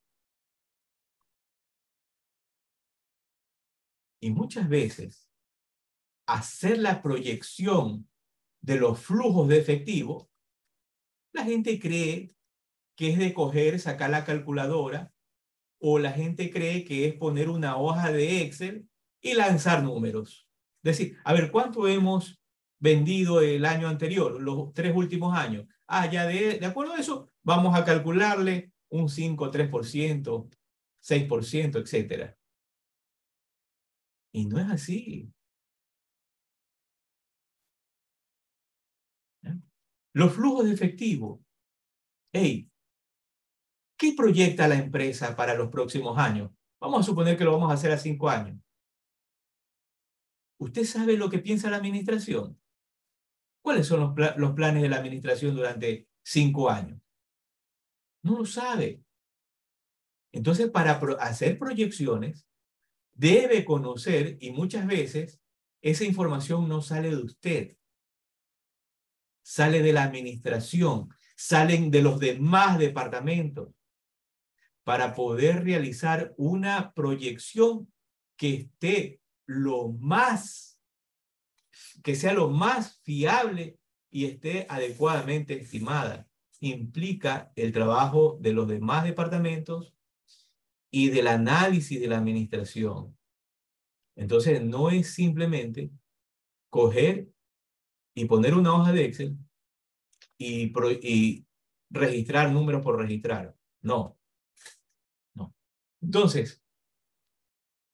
Y muchas veces, hacer la proyección de los flujos de efectivo, la gente cree que es de coger, sacar la calculadora, o la gente cree que es poner una hoja de Excel y lanzar números. Es decir, a ver, ¿cuánto hemos vendido el año anterior, los 3 últimos años? Ah, ya de acuerdo a eso, vamos a calcularle un 5, 3%, 6%, etcétera. Y no es así. ¿Eh? Los flujos de efectivo. Hey, ¿qué proyecta la empresa para los próximos años? Vamos a suponer que lo vamos a hacer a 5 años. ¿Usted sabe lo que piensa la administración? ¿Cuáles son los planes de la administración durante 5 años? No lo sabe. Entonces, para hacer proyecciones, debe conocer, y muchas veces esa información no sale de usted, sale de la administración, salen de los demás departamentos, para poder realizar una proyección que esté que sea lo más fiable y esté adecuadamente estimada. Implica el trabajo de los demás departamentos y del análisis de la administración. Entonces, no es simplemente coger y poner una hoja de Excel y registrar números por registrar. No, no. Entonces,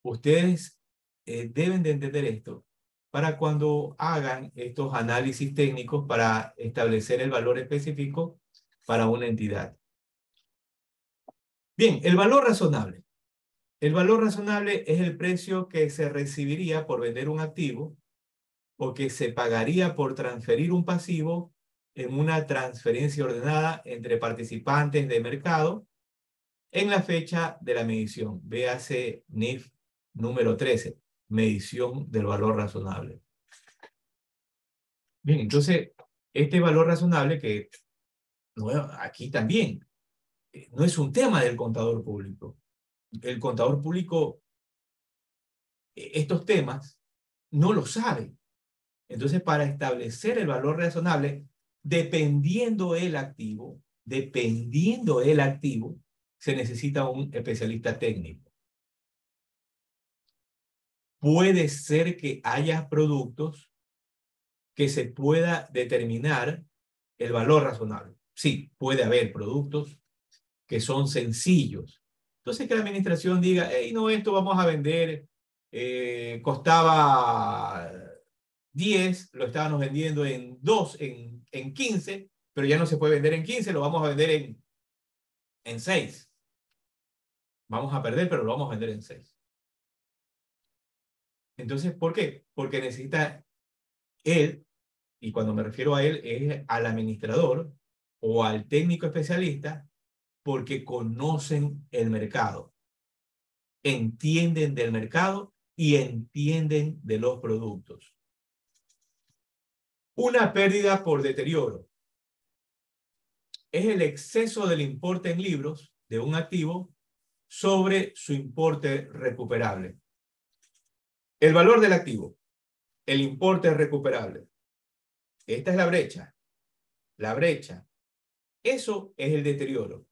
ustedes deben de entender esto para cuando hagan estos análisis técnicos para establecer el valor específico para una entidad. Bien, el valor razonable. El valor razonable es el precio que se recibiría por vender un activo o que se pagaría por transferir un pasivo en una transferencia ordenada entre participantes de mercado en la fecha de la medición. Véase NIF número 13, medición del valor razonable. Bien, entonces, este valor razonable que aquí también no es un tema del contador público. El contador público, estos temas, no lo sabe. Entonces, para establecer el valor razonable, dependiendo del activo, se necesita un especialista técnico. Puede ser que haya productos que se pueda determinar el valor razonable. Sí, puede haber productos que son sencillos. Entonces, que la administración diga, hey, no, esto vamos a vender, costaba 10, lo estábamos vendiendo en 2, en 15, pero ya no se puede vender en 15, lo vamos a vender en 6. Vamos a perder, pero lo vamos a vender en 6. Entonces, ¿por qué? Porque necesita él, y cuando me refiero a él, es al administrador o al técnico especialista, porque conocen el mercado, entienden del mercado y entienden de los productos. Una pérdida por deterioro es el exceso del importe en libros de un activo sobre su importe recuperable. El valor del activo, el importe recuperable. Esta es la brecha. La brecha. Eso es el deterioro.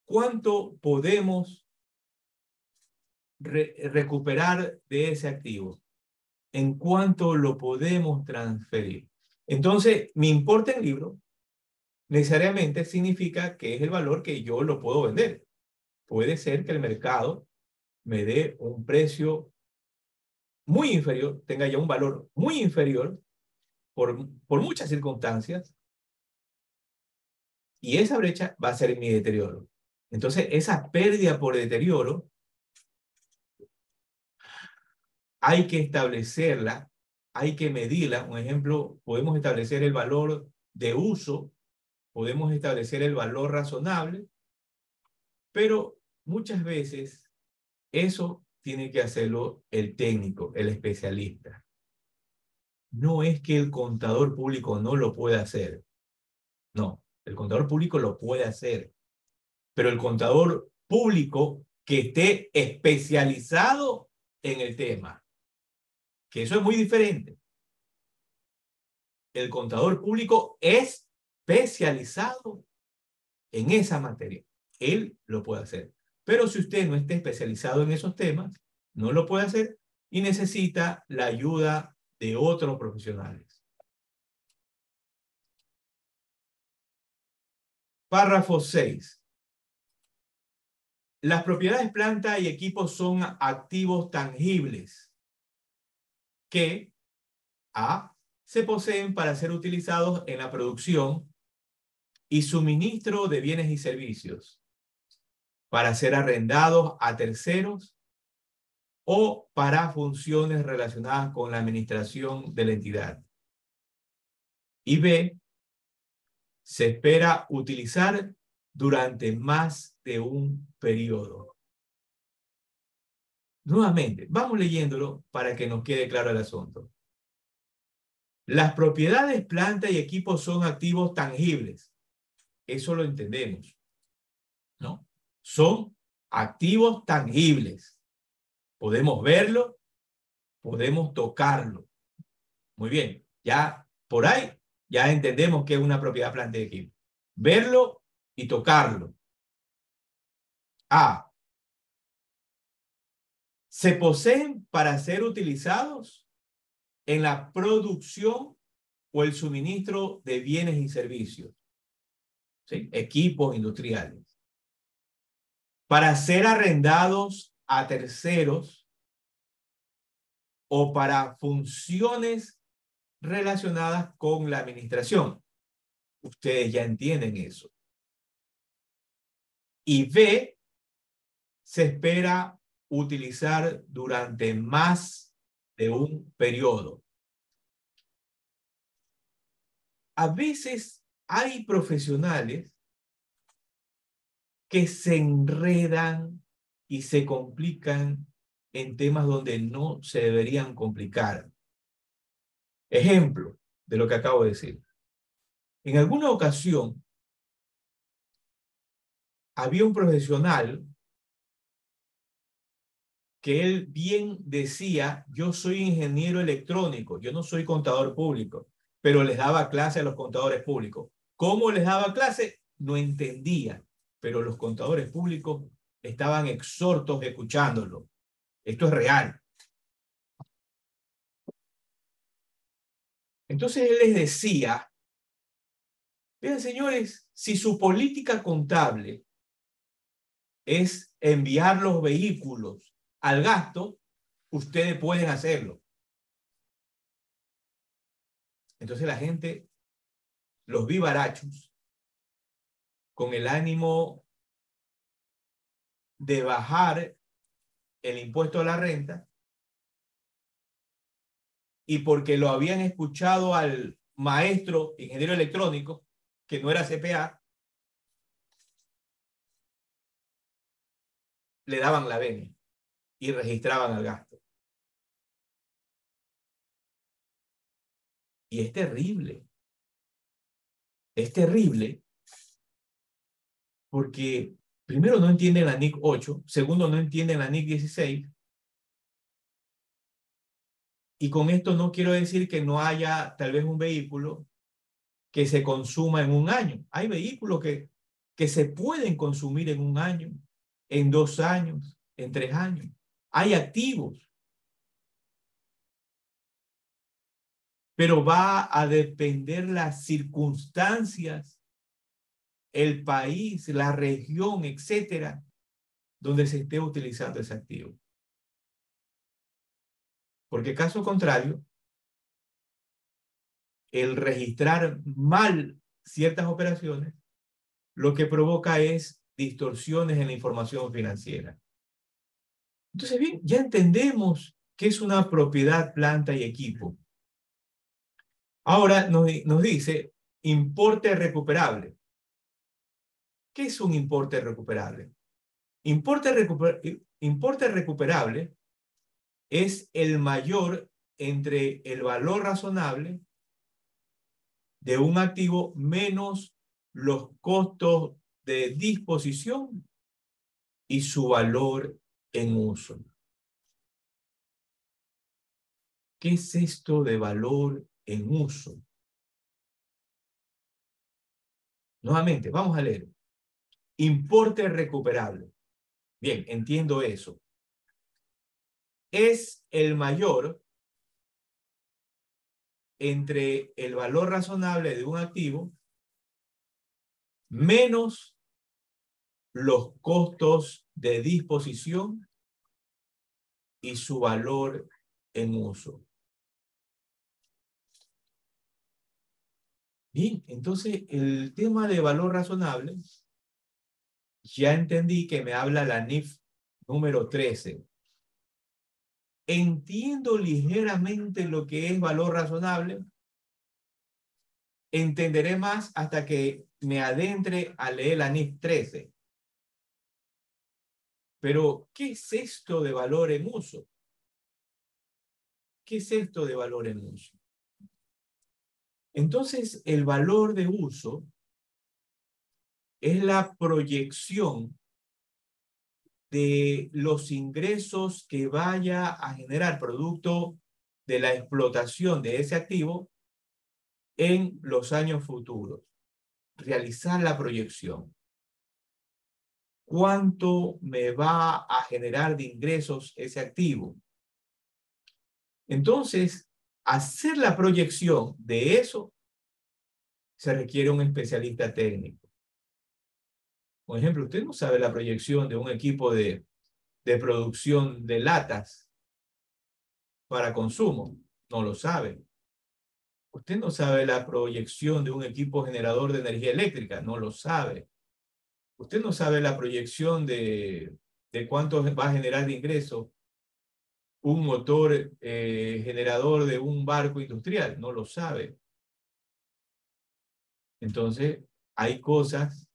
¿Cuánto podemos recuperar de ese activo? ¿En cuánto lo podemos transferir? Entonces, mi importe en libro necesariamente significa que es el valor que yo lo puedo vender. Puede ser que el mercado me dé un precio muy inferior, tenga ya un valor muy inferior por muchas circunstancias, y esa brecha va a ser mi deterioro. Entonces, esa pérdida por deterioro hay que establecerla, hay que medirla. Un ejemplo, podemos establecer el valor de uso, podemos establecer el valor razonable, pero muchas veces eso tiene que hacerlo el técnico, el especialista. No es que el contador público no lo pueda hacer. No, el contador público lo puede hacer, pero el contador público que esté especializado en el tema, que eso es muy diferente. El contador público especializado en esa materia. Él lo puede hacer. Pero si usted no está especializado en esos temas, no lo puede hacer y necesita la ayuda de otros profesionales. Párrafo 6. Las propiedades planta y equipos son activos tangibles que A. Se poseen para ser utilizados en la producción y suministro de bienes y servicios, para ser arrendados a terceros o para funciones relacionadas con la administración de la entidad. Y B. Se espera utilizar durante más de un periodo. Nuevamente, vamos leyéndolo para que nos quede claro el asunto. Las propiedades, planta y equipos son activos tangibles. Eso lo entendemos, ¿no? Son activos tangibles. Podemos verlo, podemos tocarlo. Muy bien, ya por ahí ya entendemos que es una propiedad, planta y equipo. Verlo y tocarlo. A. Se poseen para ser utilizados en la producción o el suministro de bienes y servicios, ¿sí? Equipos industriales, para ser arrendados a terceros o para funciones relacionadas con la administración. Ustedes ya entienden eso. Y B, se espera utilizar durante más de un periodo. A veces hay profesionales que se enredan y se complican en temas donde no se deberían complicar. Ejemplo de lo que acabo de decir. En alguna ocasión había un profesional que él bien decía: yo soy ingeniero electrónico, yo no soy contador público, pero les daba clase a los contadores públicos. ¿Cómo les daba clase? No entendía, pero los contadores públicos estaban exhortos escuchándolo. Esto es real. Entonces él les decía: vean, señores, si su política contable es enviar los vehículos al gasto, ustedes pueden hacerlo. Entonces la gente, los vivarachos, con el ánimo de bajar el impuesto a la renta, y porque lo habían escuchado al maestro ingeniero electrónico, que no era CPA, le daban la venia y registraban el gasto. Y es terrible. Es terrible porque primero no entienden la NIC 8, segundo no entienden la NIC 16, y con esto no quiero decir que no haya tal vez un vehículo que se consuma en un año. Hay vehículos que se pueden consumir en un año, en 2 años, en 3 años. Hay activos. Pero va a depender las circunstancias, el país, la región, etcétera, donde se esté utilizando ese activo. Porque caso contrario, el registrar mal ciertas operaciones lo que provoca es distorsiones en la información financiera. Entonces, bien, ya entendemos qué es una propiedad, planta y equipo. Ahora nos dice importe recuperable. ¿Qué es un importe recuperable? Importe recuperable es el mayor entre el valor razonable de un activo menos los costos de disposición y su valor en uso. ¿Qué es esto de valor en uso? Nuevamente, vamos a leer. Importe recuperable. Bien, entiendo eso. Es el mayor entre el valor razonable de un activo menos los costos de disposición y su valor en uso. Bien, entonces el tema de valor razonable, ya entendí que me habla la NIF número 13. Entiendo ligeramente lo que es valor razonable. Entenderé más hasta que me adentre a leer la NIF 13. Pero, ¿qué es esto de valor en uso? ¿Qué es esto de valor en uso? Entonces, el valor de uso es la proyección de los ingresos que vaya a generar producto de la explotación de ese activo en los años futuros. Realizar la proyección. ¿Cuánto me va a generar de ingresos ese activo? Entonces, hacer la proyección de eso se requiere un especialista técnico. Por ejemplo, usted no sabe la proyección de un equipo de producción de latas para consumo. No lo sabe. Usted no sabe la proyección de un equipo generador de energía eléctrica. No lo sabe. Usted no sabe la proyección de cuánto va a generar de ingreso un motor generador de un barco industrial. No lo sabe. Entonces, hay cosas,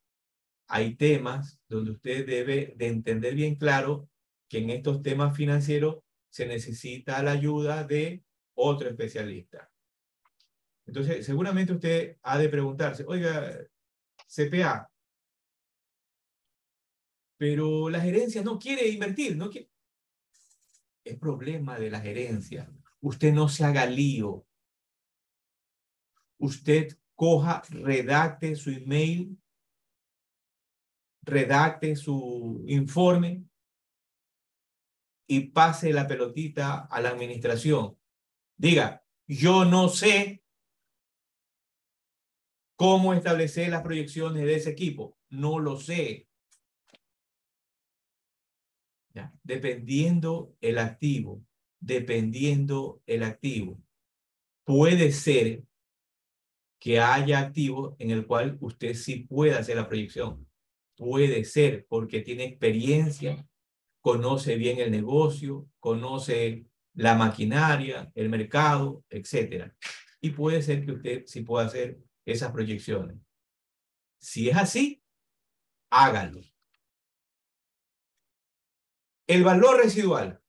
hay temas donde usted debe de entender bien claro que en estos temas financieros se necesita la ayuda de otro especialista. Entonces, seguramente usted ha de preguntarse, oiga, CPA, pero la gerencia no quiere invertir, no quiere. Es problema de la gerencia. Usted no se haga lío. Usted coja, redacte su email, redacte su informe y pase la pelotita a la administración. Diga, yo no sé cómo establecer las proyecciones de ese equipo. No lo sé. ¿Ya? Dependiendo el activo, puede ser que haya activos en el cual usted sí pueda hacer la proyección. Puede ser porque tiene experiencia, conoce bien el negocio, conoce la maquinaria, el mercado, etc. Y puede ser que usted sí pueda hacer esas proyecciones. Si es así, hágalo. El valor residual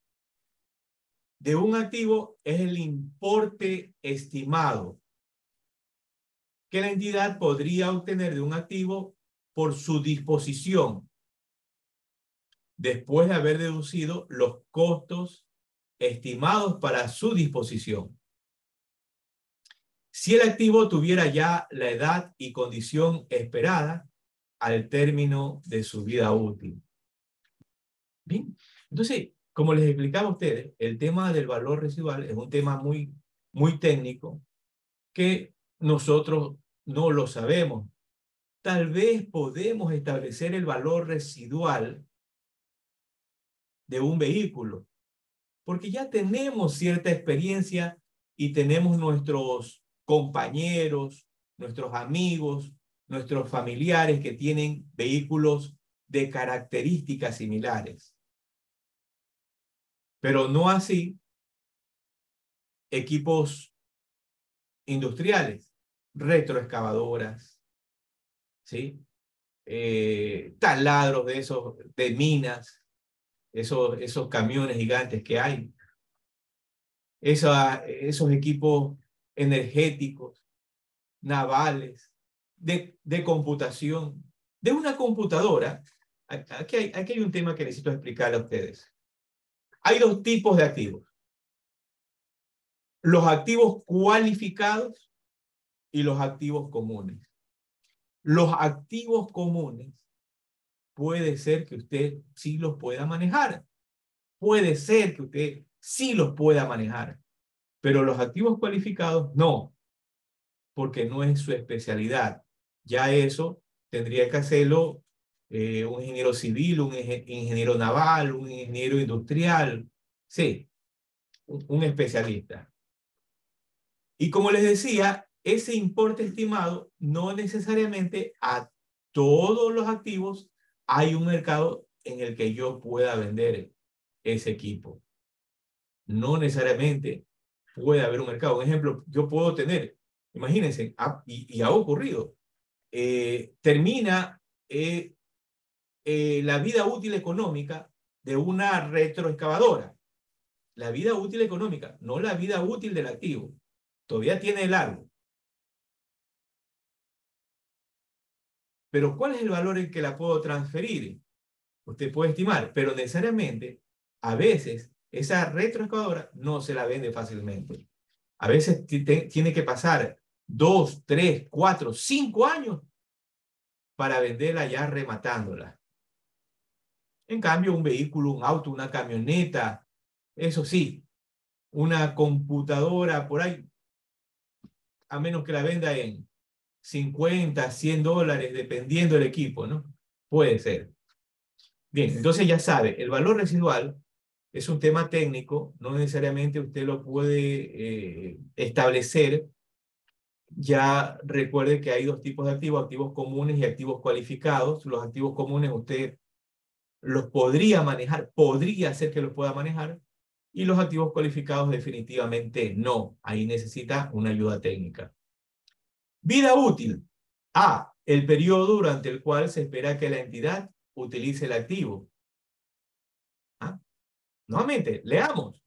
de un activo es el importe estimado que la entidad podría obtener de un activo por su disposición, después de haber deducido los costos estimados para su disposición. Si el activo tuviera ya la edad y condición esperada al término de su vida útil. Bien, entonces, como les explicaba a ustedes, el tema del valor residual es un tema muy técnico que nosotros no lo sabemos. Tal vez podemos establecer el valor residual de un vehículo, porque ya tenemos cierta experiencia y tenemos nuestros compañeros, nuestros amigos, nuestros familiares que tienen vehículos de características similares. Pero no así equipos industriales, retroexcavadoras, ¿sí? Taladros de esos, de minas, esos camiones gigantes que hay, esos equipos energéticos, navales, de computación, de una computadora. Aquí hay un tema que necesito explicarle a ustedes. Hay dos tipos de activos. Los activos cualificados y los activos comunes. Los activos comunes puede ser que usted sí los pueda manejar. Puede ser que usted sí los pueda manejar. Pero los activos cualificados no, porque no es su especialidad. Ya eso tendría que hacerlo un ingeniero civil, un ingeniero naval, un ingeniero industrial. Sí, un especialista. Y como les decía, ese importe estimado no necesariamente a todos los activos hay un mercado en el que yo pueda vender ese equipo. No necesariamente puede haber un mercado. Un ejemplo, yo puedo tener, imagínense, y ha ocurrido, termina la vida útil económica de una retroexcavadora. La vida útil económica, no la vida útil del activo. Todavía tiene largo. Pero ¿cuál es el valor en que la puedo transferir? Usted puede estimar, pero necesariamente, a veces, esa retroexcavadora no se la vende fácilmente. A veces tiene que pasar 2, 3, 4, 5 años para venderla ya rematándola. En cambio, un vehículo, un auto, una camioneta, eso sí, una computadora por ahí, a menos que la venda en 50, 100 dólares, dependiendo del equipo, ¿no? Puede ser. Bien, entonces ya sabe, el valor residual es un tema técnico, no necesariamente usted lo puede establecer. Ya recuerde que hay dos tipos de activos, activos comunes y activos cualificados. Los activos comunes usted los podría manejar, podría ser que los pueda manejar, y los activos cualificados definitivamente no. Ahí necesita una ayuda técnica. Vida útil. A. El periodo durante el cual se espera que la entidad utilice el activo. ¿Ah? Nuevamente, leamos.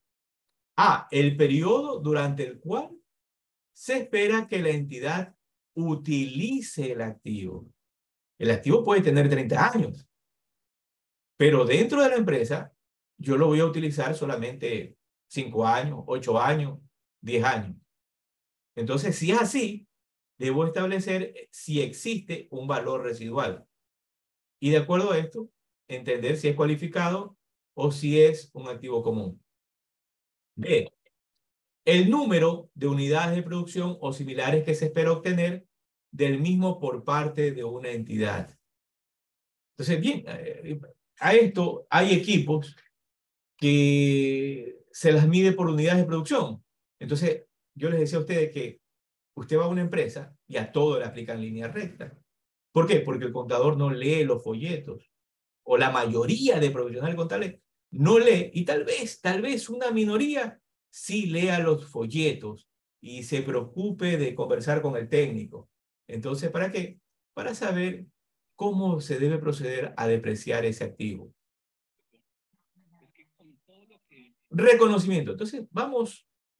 A. El periodo durante el cual se espera que la entidad utilice el activo. El activo puede tener 30 años, pero dentro de la empresa yo lo voy a utilizar solamente 5 años, 8 años, 10 años. Entonces, si es así, debo establecer si existe un valor residual. Y de acuerdo a esto, entender si es cualificado o si es un activo común. B. El número de unidades de producción o similares que se espera obtener del mismo por parte de una entidad. Entonces, bien, a esto hay equipos que se las mide por unidades de producción. Entonces, yo les decía a ustedes que usted va a una empresa y a todo le aplican línea recta. ¿Por qué? Porque el contador no lee los folletos, o la mayoría de profesionales contables no lee, y tal vez una minoría sí lea los folletos y se preocupe de conversar con el técnico. Entonces, ¿para qué? Para saber cómo se debe proceder a depreciar ese activo. Reconocimiento. Entonces,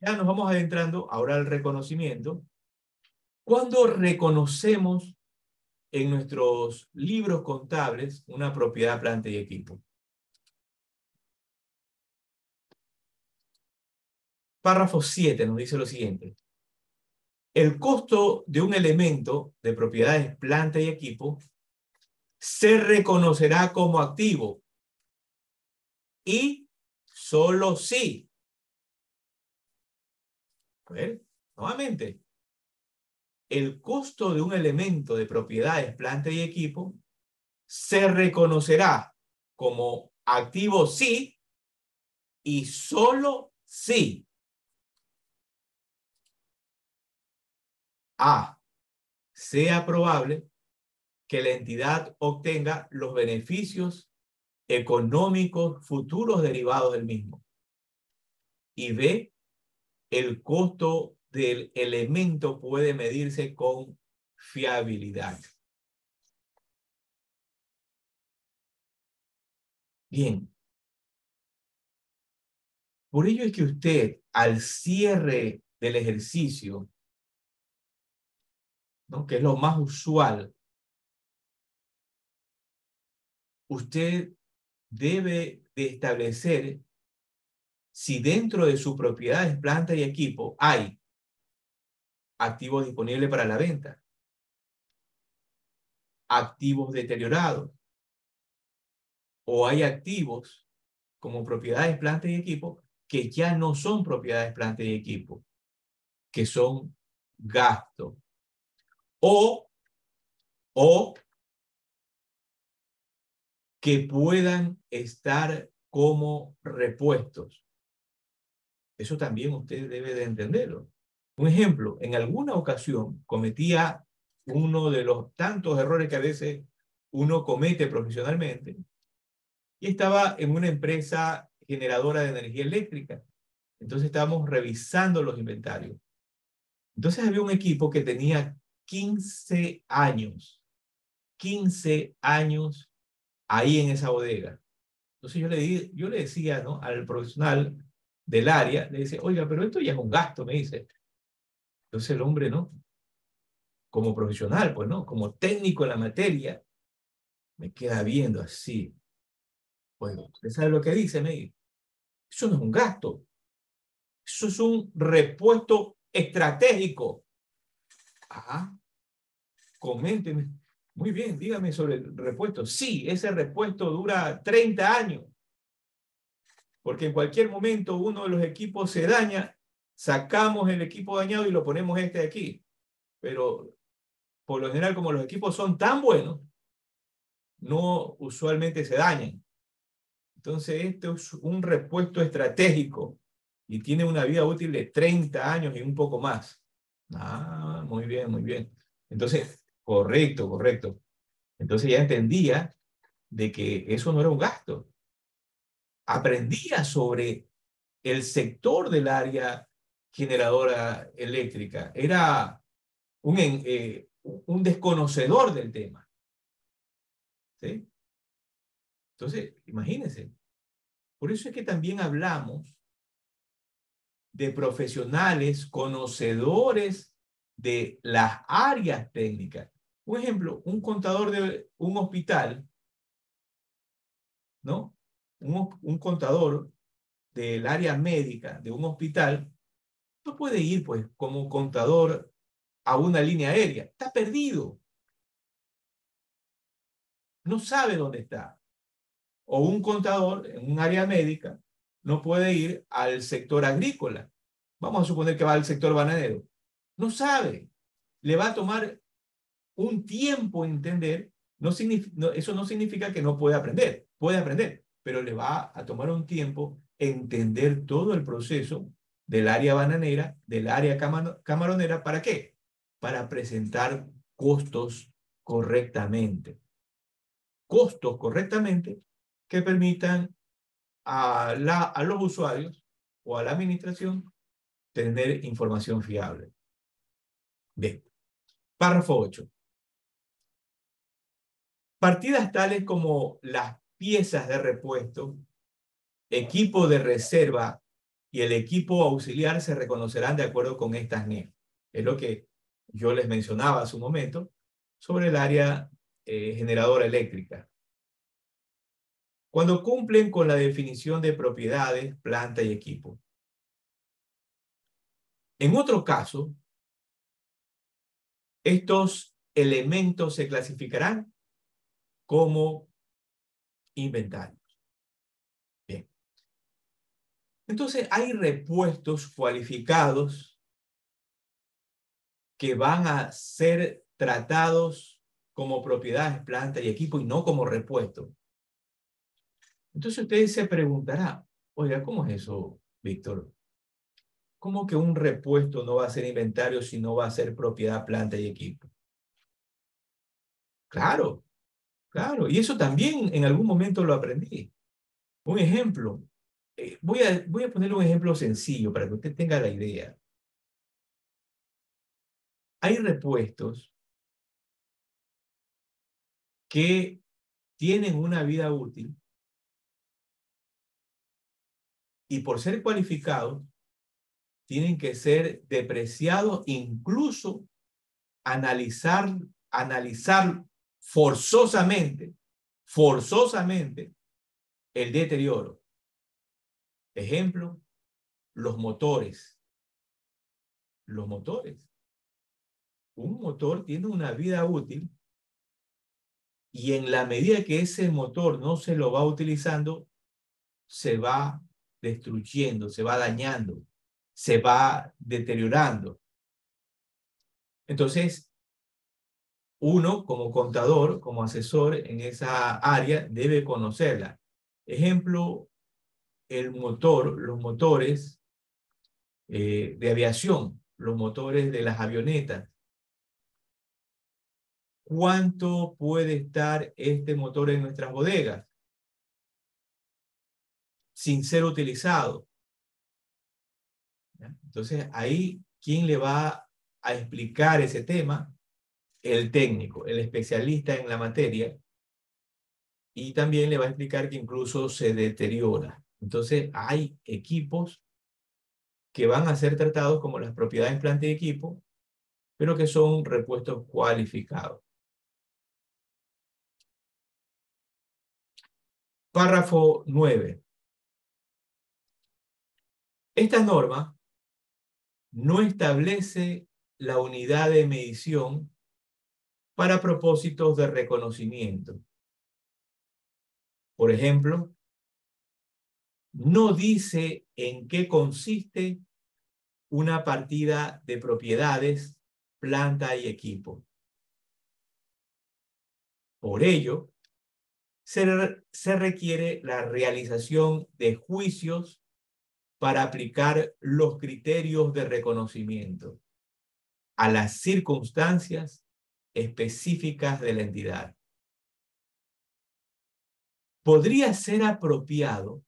ya nos vamos adentrando ahora al reconocimiento. Cuando reconocemos en nuestros libros contables una propiedad, planta y equipo. Párrafo 7 nos dice lo siguiente. El costo de un elemento de propiedades, planta y equipo se reconocerá como activo y solo si, a ver, nuevamente, el costo de un elemento de propiedades, planta y equipo se reconocerá como activo sí y solo si A. Sea probable que la entidad obtenga los beneficios económicos futuros derivados del mismo. Y B. El costo del elemento puede medirse con fiabilidad. Bien. Por ello es que usted, al cierre del ejercicio, ¿no?, que es lo más usual, usted debe de establecer si dentro de sus propiedades, planta y equipo hay activos disponibles para la venta, activos deteriorados, o hay activos como propiedades, plantas y equipo que ya no son propiedades, plantas y equipo, que son gasto. O que puedan estar como repuestos. Eso también usted debe de entenderlo. Un ejemplo, en alguna ocasión cometía uno de los tantos errores que a veces uno comete profesionalmente y estaba en una empresa generadora de energía eléctrica. Entonces estábamos revisando los inventarios. Entonces había un equipo que tenía 15 años, 15 años ahí en esa bodega. Entonces yo le decía, ¿no?, al profesional del área, le decía, oiga, pero esto ya es un gasto, me dice. Entonces el hombre, ¿no?, como profesional, pues, ¿no?, como técnico en la materia, me queda viendo así. Bueno, ¿usted sabe lo que dice? Me dice, eso no es un gasto, eso es un repuesto estratégico. Ah, coménteme. Muy bien, dígame sobre el repuesto. Sí, ese repuesto dura 30 años, porque en cualquier momento uno de los equipos se daña, sacamos el equipo dañado y lo ponemos este de aquí. Pero por lo general, como los equipos son tan buenos, no usualmente se dañan. Entonces, esto es un repuesto estratégico y tiene una vida útil de 30 años y un poco más. Ah, muy bien, muy bien. Entonces, correcto, correcto. Entonces ya entendía de que eso no era un gasto. Aprendía sobre el sector del área generadora eléctrica. Era un desconocedor del tema. ¿Sí? Entonces, imagínense. Por eso es que también hablamos de profesionales conocedores de las áreas técnicas. Un ejemplo, un contador de un hospital, ¿no? Un contador del área médica de un hospital no puede ir, pues, como contador a una línea aérea. Está perdido. No sabe dónde está. O un contador en un área médica no puede ir al sector agrícola. Vamos a suponer que va al sector bananero. No sabe. Le va a tomar un tiempo entender. Eso no significa que no puede aprender. Puede aprender, pero le va a tomar un tiempo entender todo el proceso del área bananera, del área camaronera. ¿Para qué? Para presentar costos correctamente. Costos correctamente que permitan a los usuarios o a la administración tener información fiable. Bien. Párrafo 8. Partidas tales como las piezas de repuesto, equipo de reserva y el equipo auxiliar se reconocerán de acuerdo con estas NEF. Es lo que yo les mencionaba hace un momento sobre el área generadora eléctrica. Cuando cumplen con la definición de propiedades, planta y equipo. En otro caso, estos elementos se clasificarán como inventarios. Bien. Entonces, hay repuestos cualificados que van a ser tratados como propiedades, planta y equipo y no como repuestos. Entonces, ustedes se preguntarán, oiga, ¿cómo es eso, Víctor? ¿Cómo que un repuesto no va a ser inventario si no va a ser propiedad, planta y equipo? Claro, claro. Y eso también en algún momento lo aprendí. Un ejemplo. Voy a poner un ejemplo sencillo para que usted tenga la idea. Hay repuestos que tienen una vida útil y por ser cualificados tienen que ser depreciados, incluso analizar forzosamente el deterioro. Ejemplo, los motores. Los motores. Un motor tiene una vida útil Y en la medida que ese motor no se lo va utilizando, se va destruyendo, se va dañando, se va deteriorando. Entonces, uno como contador, como asesor en esa área, debe conocerla. Ejemplo, el motor, los motores de aviación, los motores de las avionetas. ¿Cuánto puede estar este motor en nuestras bodegas sin ser utilizado? ¿Ya? Entonces, ahí, ¿quién le va a explicar ese tema? El técnico, el especialista en la materia, y también le va a explicar que incluso se deteriora. Entonces, hay equipos que van a ser tratados como las propiedades planta y equipo, pero que son repuestos cualificados. Párrafo 9. Esta norma no establece la unidad de medición para propósitos de reconocimiento. Por ejemplo, no dice en qué consiste una partida de propiedades, planta y equipo. Por ello, se requiere la realización de juicios para aplicar los criterios de reconocimiento a las circunstancias específicas de la entidad. Podría ser apropiado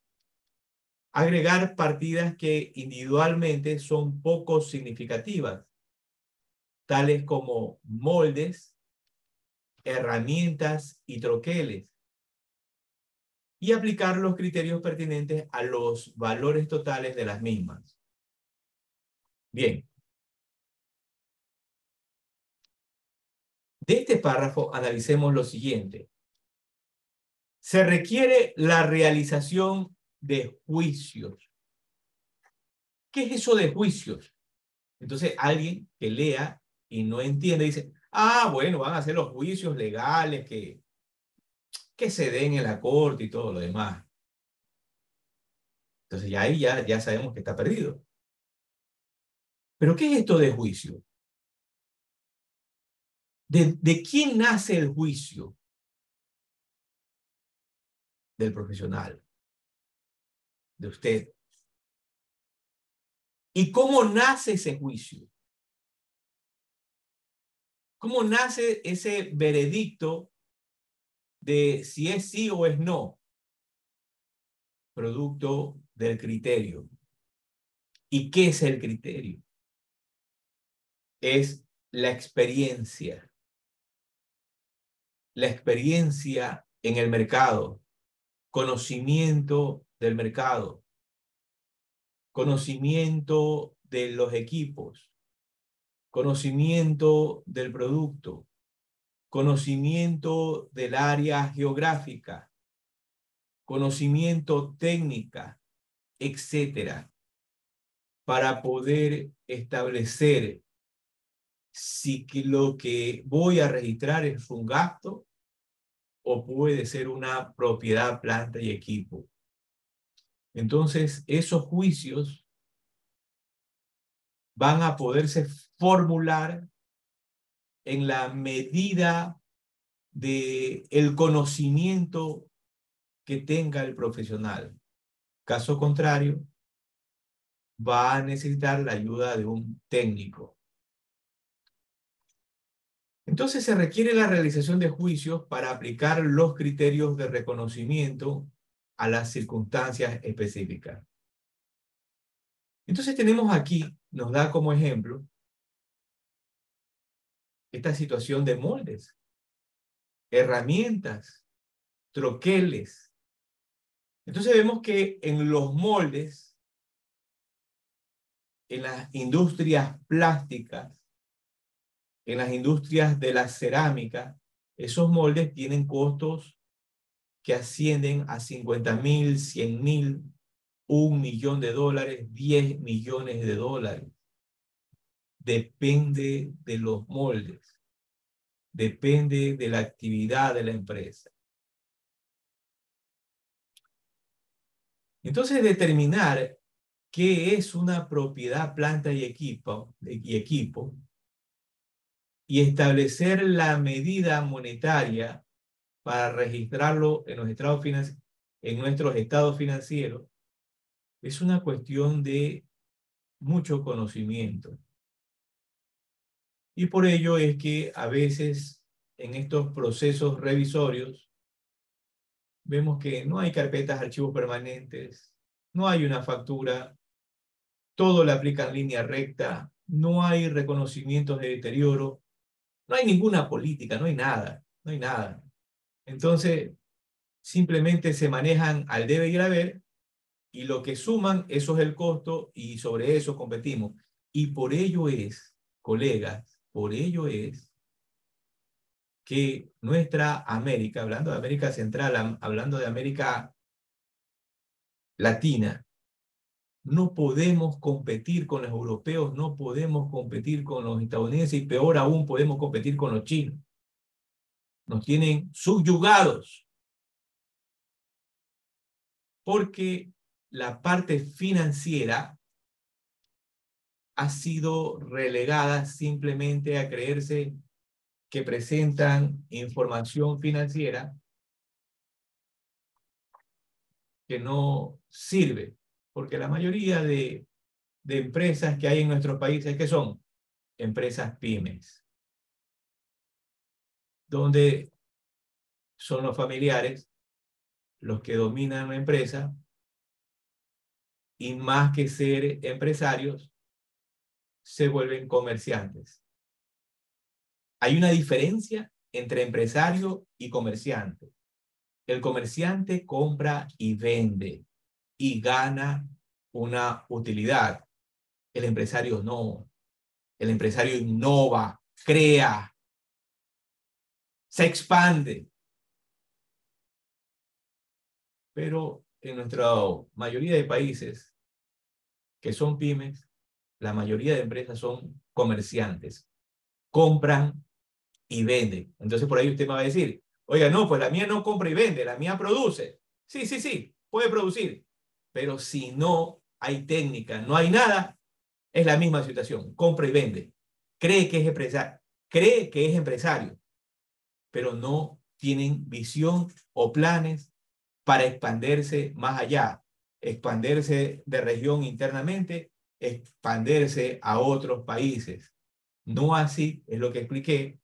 agregar partidas que individualmente son poco significativas, tales como moldes, herramientas y troqueles, y aplicar los criterios pertinentes a los valores totales de las mismas. Bien. De este párrafo analicemos lo siguiente. Se requiere la realización de juicios. ¿Qué es eso de juicios? Entonces alguien que lea y no entiende dice, ah, bueno, van a hacer los juicios legales que se den en la corte y todo lo demás. Entonces ya ahí ya sabemos que está perdido. ¿Pero qué es esto de juicio? ¿De quién nace el juicio? Del profesional, de usted. ¿Y cómo nace ese juicio? ¿Cómo nace ese veredicto de si es sí o es no? Producto del criterio. ¿Y qué es el criterio? Es la experiencia. La experiencia en el mercado, conocimiento del mercado, conocimiento de los equipos, conocimiento del producto, conocimiento del área geográfica, conocimiento técnica, etcétera, para poder establecer si lo que voy a registrar es un gasto o puede ser una propiedad, planta y equipo. Entonces, esos juicios van a poderse formular en la medida del conocimiento que tenga el profesional. Caso contrario, va a necesitar la ayuda de un técnico. Entonces se requiere la realización de juicios para aplicar los criterios de reconocimiento a las circunstancias específicas. Entonces tenemos aquí, nos da como ejemplo, esta situación de moldes, herramientas, troqueles. Entonces vemos que en los moldes, en las industrias plásticas, en las industrias de la cerámica, esos moldes tienen costos que ascienden a 50.000, 100.000, $1.000.000, 10 millones de dólares. Depende de los moldes. depende de la actividad de la empresa. Entonces, determinar qué es una propiedad, planta y equipo, y establecer la medida monetaria para registrarlo en nuestros estados financieros, es una cuestión de mucho conocimiento. Y por ello es que a veces en estos procesos revisorios vemos que no hay carpetas de archivos permanentes, no hay una factura, todo le aplica en línea recta, no hay reconocimientos de deterioro, no hay ninguna política, no hay nada, no hay nada. Entonces, simplemente se manejan al debe y al haber, y lo que suman, eso es el costo, y sobre eso competimos. Y por ello es, colegas, por ello es que nuestra América, hablando de América Central, hablando de América Latina, no podemos competir con los europeos, no podemos competir con los estadounidenses y peor aún podemos competir con los chinos. Nos tienen subyugados porque la parte financiera ha sido relegada simplemente a creerse que presentan información financiera que no sirve, porque la mayoría de empresas que hay en nuestros países, que son empresas pymes, donde son los familiares los que dominan la empresa y más que ser empresarios, se vuelven comerciantes. Hay una diferencia entre empresario y comerciante. El comerciante compra y vende y gana una utilidad. El empresario no. El empresario innova, crea, se expande. Pero en nuestra mayoría de países que son pymes, la mayoría de empresas son comerciantes. Compran y venden. Entonces por ahí usted me va a decir, oiga, no, pues la mía no compra y vende, la mía produce. Sí, sí, sí, puede producir. Pero si no hay técnica, no hay nada, es la misma situación. Compra y vende. Cree que es empresario, pero no tienen visión o planes para expandirse más allá, expandirse de región internamente, expandirse a otros países. No así, es lo que expliqué,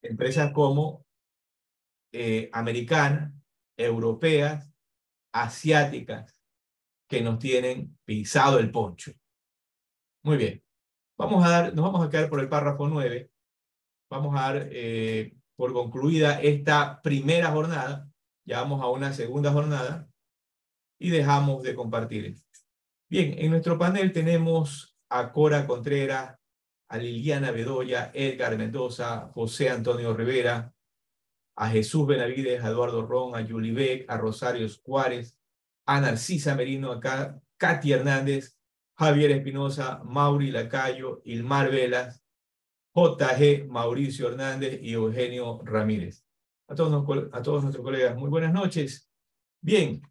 empresas como americanas, europeas, asiáticas, que nos tienen pisado el poncho. Muy bien, nos vamos a quedar por el párrafo 9. Vamos a dar por concluida esta primera jornada, ya vamos a una segunda jornada y dejamos de compartir. Bien, en nuestro panel tenemos a Cora Contreras, a Liliana Bedoya, Edgar Mendoza, José Antonio Rivera, a Jesús Benavides, a Eduardo Ron, a Yuli Beck, a Rosario Juárez, a Narcisa Merino, a Katy Hernández, Javier Espinosa, Mauri Lacayo, Ilmar Velas, JG, Mauricio Hernández y Eugenio Ramírez. A todos nuestros colegas, muy buenas noches. Bien,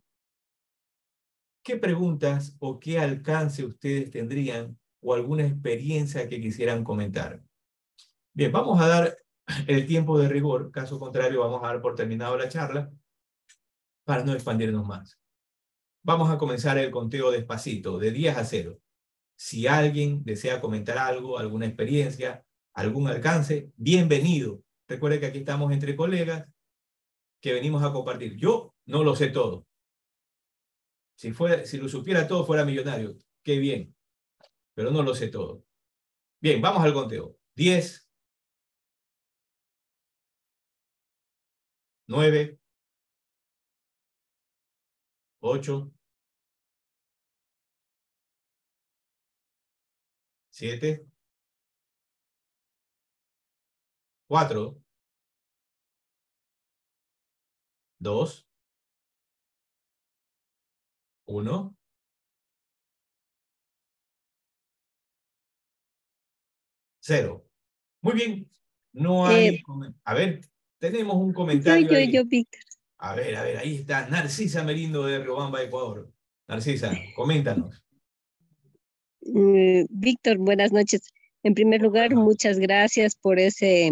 ¿qué preguntas o qué alcance ustedes tendrían o alguna experiencia que quisieran comentar? Bien, vamos a dar el tiempo de rigor, caso contrario vamos a dar por terminado la charla para no expandirnos más. Vamos a comenzar el conteo despacito, de 10 a 0. Si alguien desea comentar algo, alguna experiencia, algún alcance, bienvenido. Recuerde que aquí estamos entre colegas que venimos a compartir. Yo no lo sé todo. Si lo supiera todo, fuera millonario. Qué bien, pero no lo sé todo. Bien, vamos al conteo. 10, 9, 8, 7, 4, 2, 1, 0. Muy bien. No Eh, hay... A ver, tenemos un comentario ahí. Víctor. A ver, ahí está Narcisa Merindo de Riobamba, Ecuador. Narcisa, coméntanos. Víctor, buenas noches. En primer Muy buenas lugar, noches. muchas gracias por ese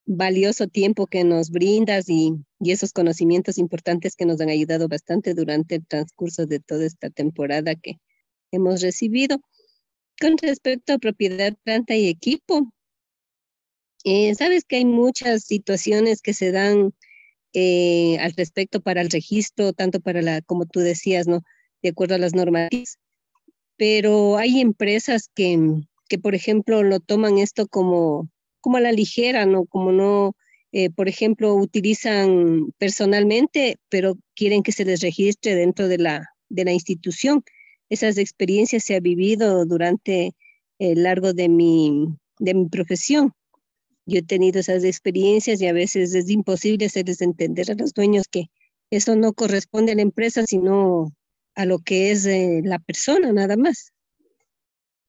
valioso tiempo que nos brindas y esos conocimientos importantes que nos han ayudado bastante durante el transcurso de toda esta temporada que hemos recibido. Con respecto a propiedad, planta y equipo, sabes que hay muchas situaciones que se dan al respecto para el registro, tanto para como tú decías, ¿no? De acuerdo a las normativas, pero hay empresas que por ejemplo, lo toman esto como a la ligera, ¿no? Como no, por ejemplo, utilizan personalmente, pero quieren que se les registre dentro de la institución. Esas experiencias se ha vivido durante el largo de mi profesión. Yo he tenido esas experiencias y a veces es imposible hacerles entender a los dueños que eso no corresponde a la empresa, sino a lo que es la persona, nada más.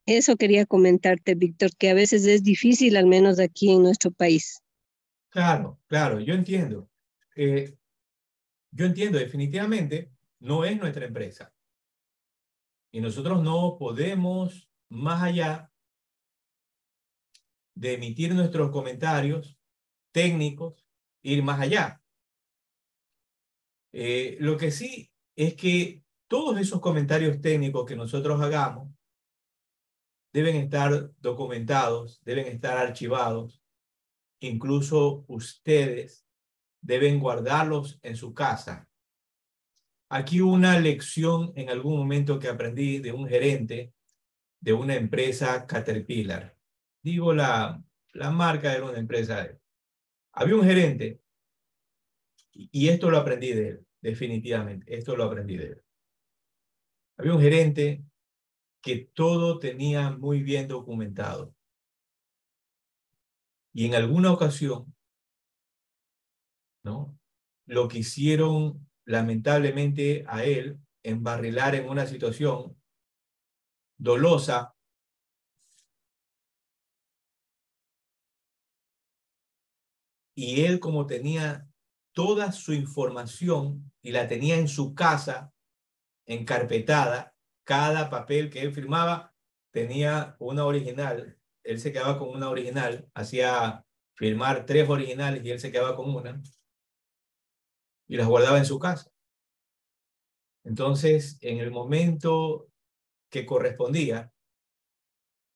Eso quería comentarte, Víctor, que a veces es difícil, al menos aquí en nuestro país. Claro, claro, Eh, yo entiendo, definitivamente no es nuestra empresa. Y nosotros no podemos, más allá de emitir nuestros comentarios técnicos, ir más allá. Lo que sí es que todos esos comentarios técnicos que nosotros hagamos deben estar documentados, deben estar archivados. Incluso ustedes deben guardarlos en su casa. Aquí una lección en algún momento que aprendí de un gerente de una empresa Caterpillar. Digo, la marca era una empresa. Había un gerente, y esto lo aprendí de él, definitivamente, esto lo aprendí de él. Había un gerente que todo tenía muy bien documentado. Y en alguna ocasión, ¿no? Lo que hicieron lamentablemente a él, embarrilar en una situación dolosa, y él como tenía toda su información y la tenía en su casa, encarpetada, cada papel que él firmaba tenía una original, él se quedaba con una original, hacía firmar 3 originales y él se quedaba con una y las guardaba en su casa. Entonces, en el momento que correspondía,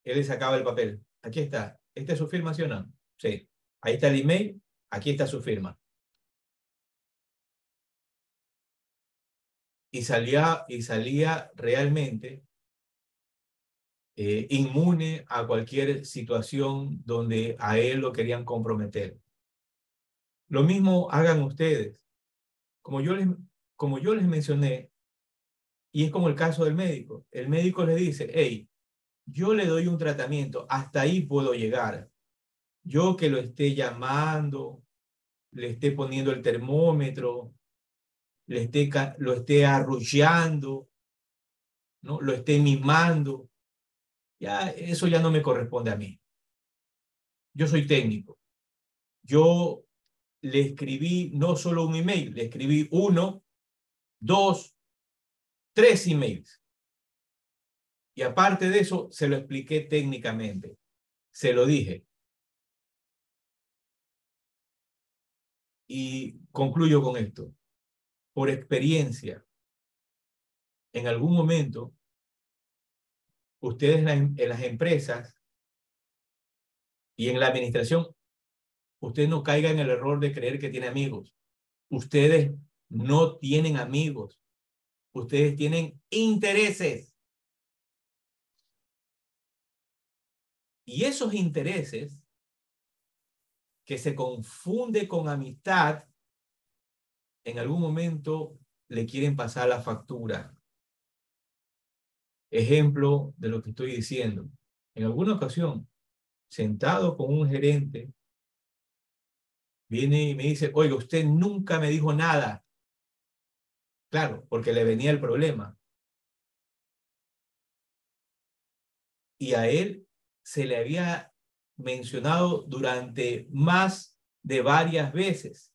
él le sacaba el papel. Aquí está. ¿Esta es su firma, sí o no? Sí. Ahí está el email. Aquí está su firma. Y salía realmente inmune a cualquier situación donde a él lo querían comprometer. Lo mismo hagan ustedes. Como yo les, como yo les mencioné, y es como el caso del médico. El médico les dice, hey, yo le doy un tratamiento, hasta ahí puedo llegar. Yo que lo esté llamando, le esté poniendo el termómetro, lo esté arrullando, ¿no? Lo esté mimando, ya eso ya no me corresponde a mí. Yo soy técnico. Yo le escribí no solo un email, le escribí 1, 2, 3 emails. Y aparte de eso, se lo expliqué técnicamente. Se lo dije. Y concluyo con esto. Por experiencia, en algún momento, ustedes en las empresas y en la administración, usted no caiga en el error de creer que tiene amigos. Ustedes no tienen amigos. Ustedes tienen intereses. Y esos intereses que se confunde con amistad, en algún momento le quieren pasar la factura. Ejemplo de lo que estoy diciendo. En alguna ocasión, sentado con un gerente, viene y me dice, oiga, usted nunca me dijo nada. Claro, porque le venía el problema. Y a él se le había mencionado durante más de varias veces.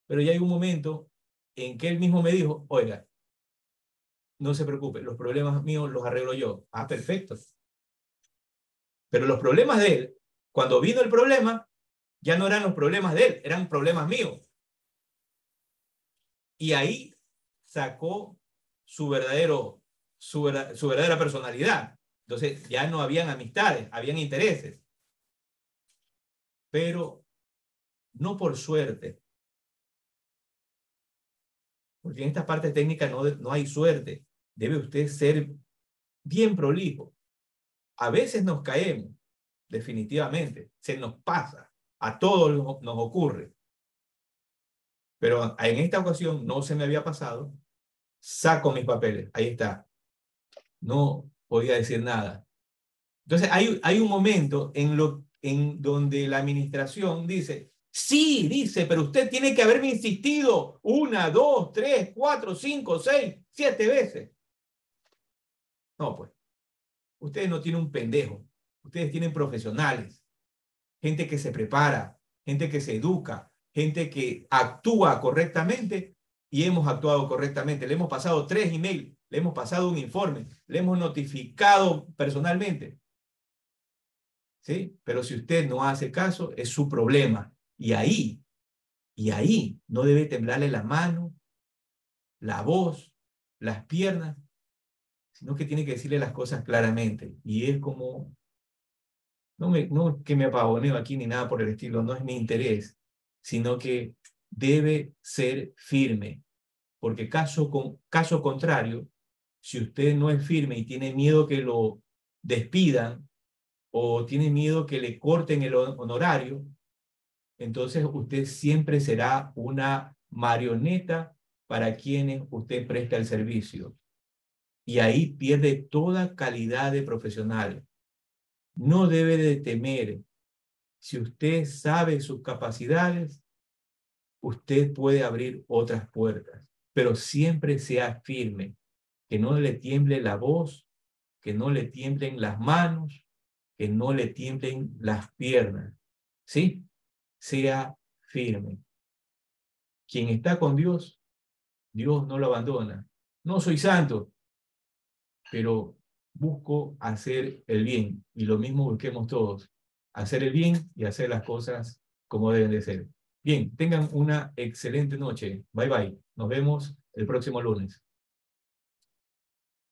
Pero ya hay un momento en que él mismo me dijo, oiga, no se preocupe, los problemas míos los arreglo yo. Ah, perfecto. Pero los problemas de él, cuando vino el problema, ya no eran los problemas de él, eran problemas míos. Y ahí sacó su verdadera personalidad. Entonces ya no habían amistades, habían intereses. Pero no por suerte. Porque en esta parte técnica no hay suerte. Debe usted ser bien prolijo. A veces nos caemos, definitivamente. Se nos pasa. A todos nos ocurre. Pero en esta ocasión no se me había pasado. Saco mis papeles. Ahí está. No podía decir nada. Entonces hay un momento en donde la administración dice, sí, dice, pero usted tiene que haberme insistido 1, 2, 3, 4, 5, 6, 7 veces. No, pues, ustedes no tienen un pendejo. Ustedes tienen profesionales, gente que se prepara, gente que se educa, gente que actúa correctamente y hemos actuado correctamente. Le hemos pasado 3 emails, le hemos pasado un informe, le hemos notificado personalmente. ¿Sí? Pero si usted no hace caso, es su problema. Y ahí no debe temblarle la mano, la voz, las piernas, sino que tiene que decirle las cosas claramente. Y es como, no que me apagoneo aquí ni nada por el estilo, no es mi interés, sino que debe ser firme. Porque caso contrario, si usted no es firme y tiene miedo que lo despidan o tiene miedo que le corten el honorario, entonces usted siempre será una marioneta para quienes usted presta el servicio. Y ahí pierde toda calidad de profesional. No debe de temer. Si usted sabe sus capacidades, usted puede abrir otras puertas, pero siempre sea firme, que no le tiemble la voz, que no le tiemblen las manos, que no le tiemblen las piernas. ¿Sí? Sea firme. Quien está con Dios, Dios no lo abandona. No soy santo, pero busco hacer el bien. Y lo mismo busquemos todos. Hacer el bien y hacer las cosas como deben de ser. Bien, tengan una excelente noche. Bye bye. Nos vemos el próximo lunes.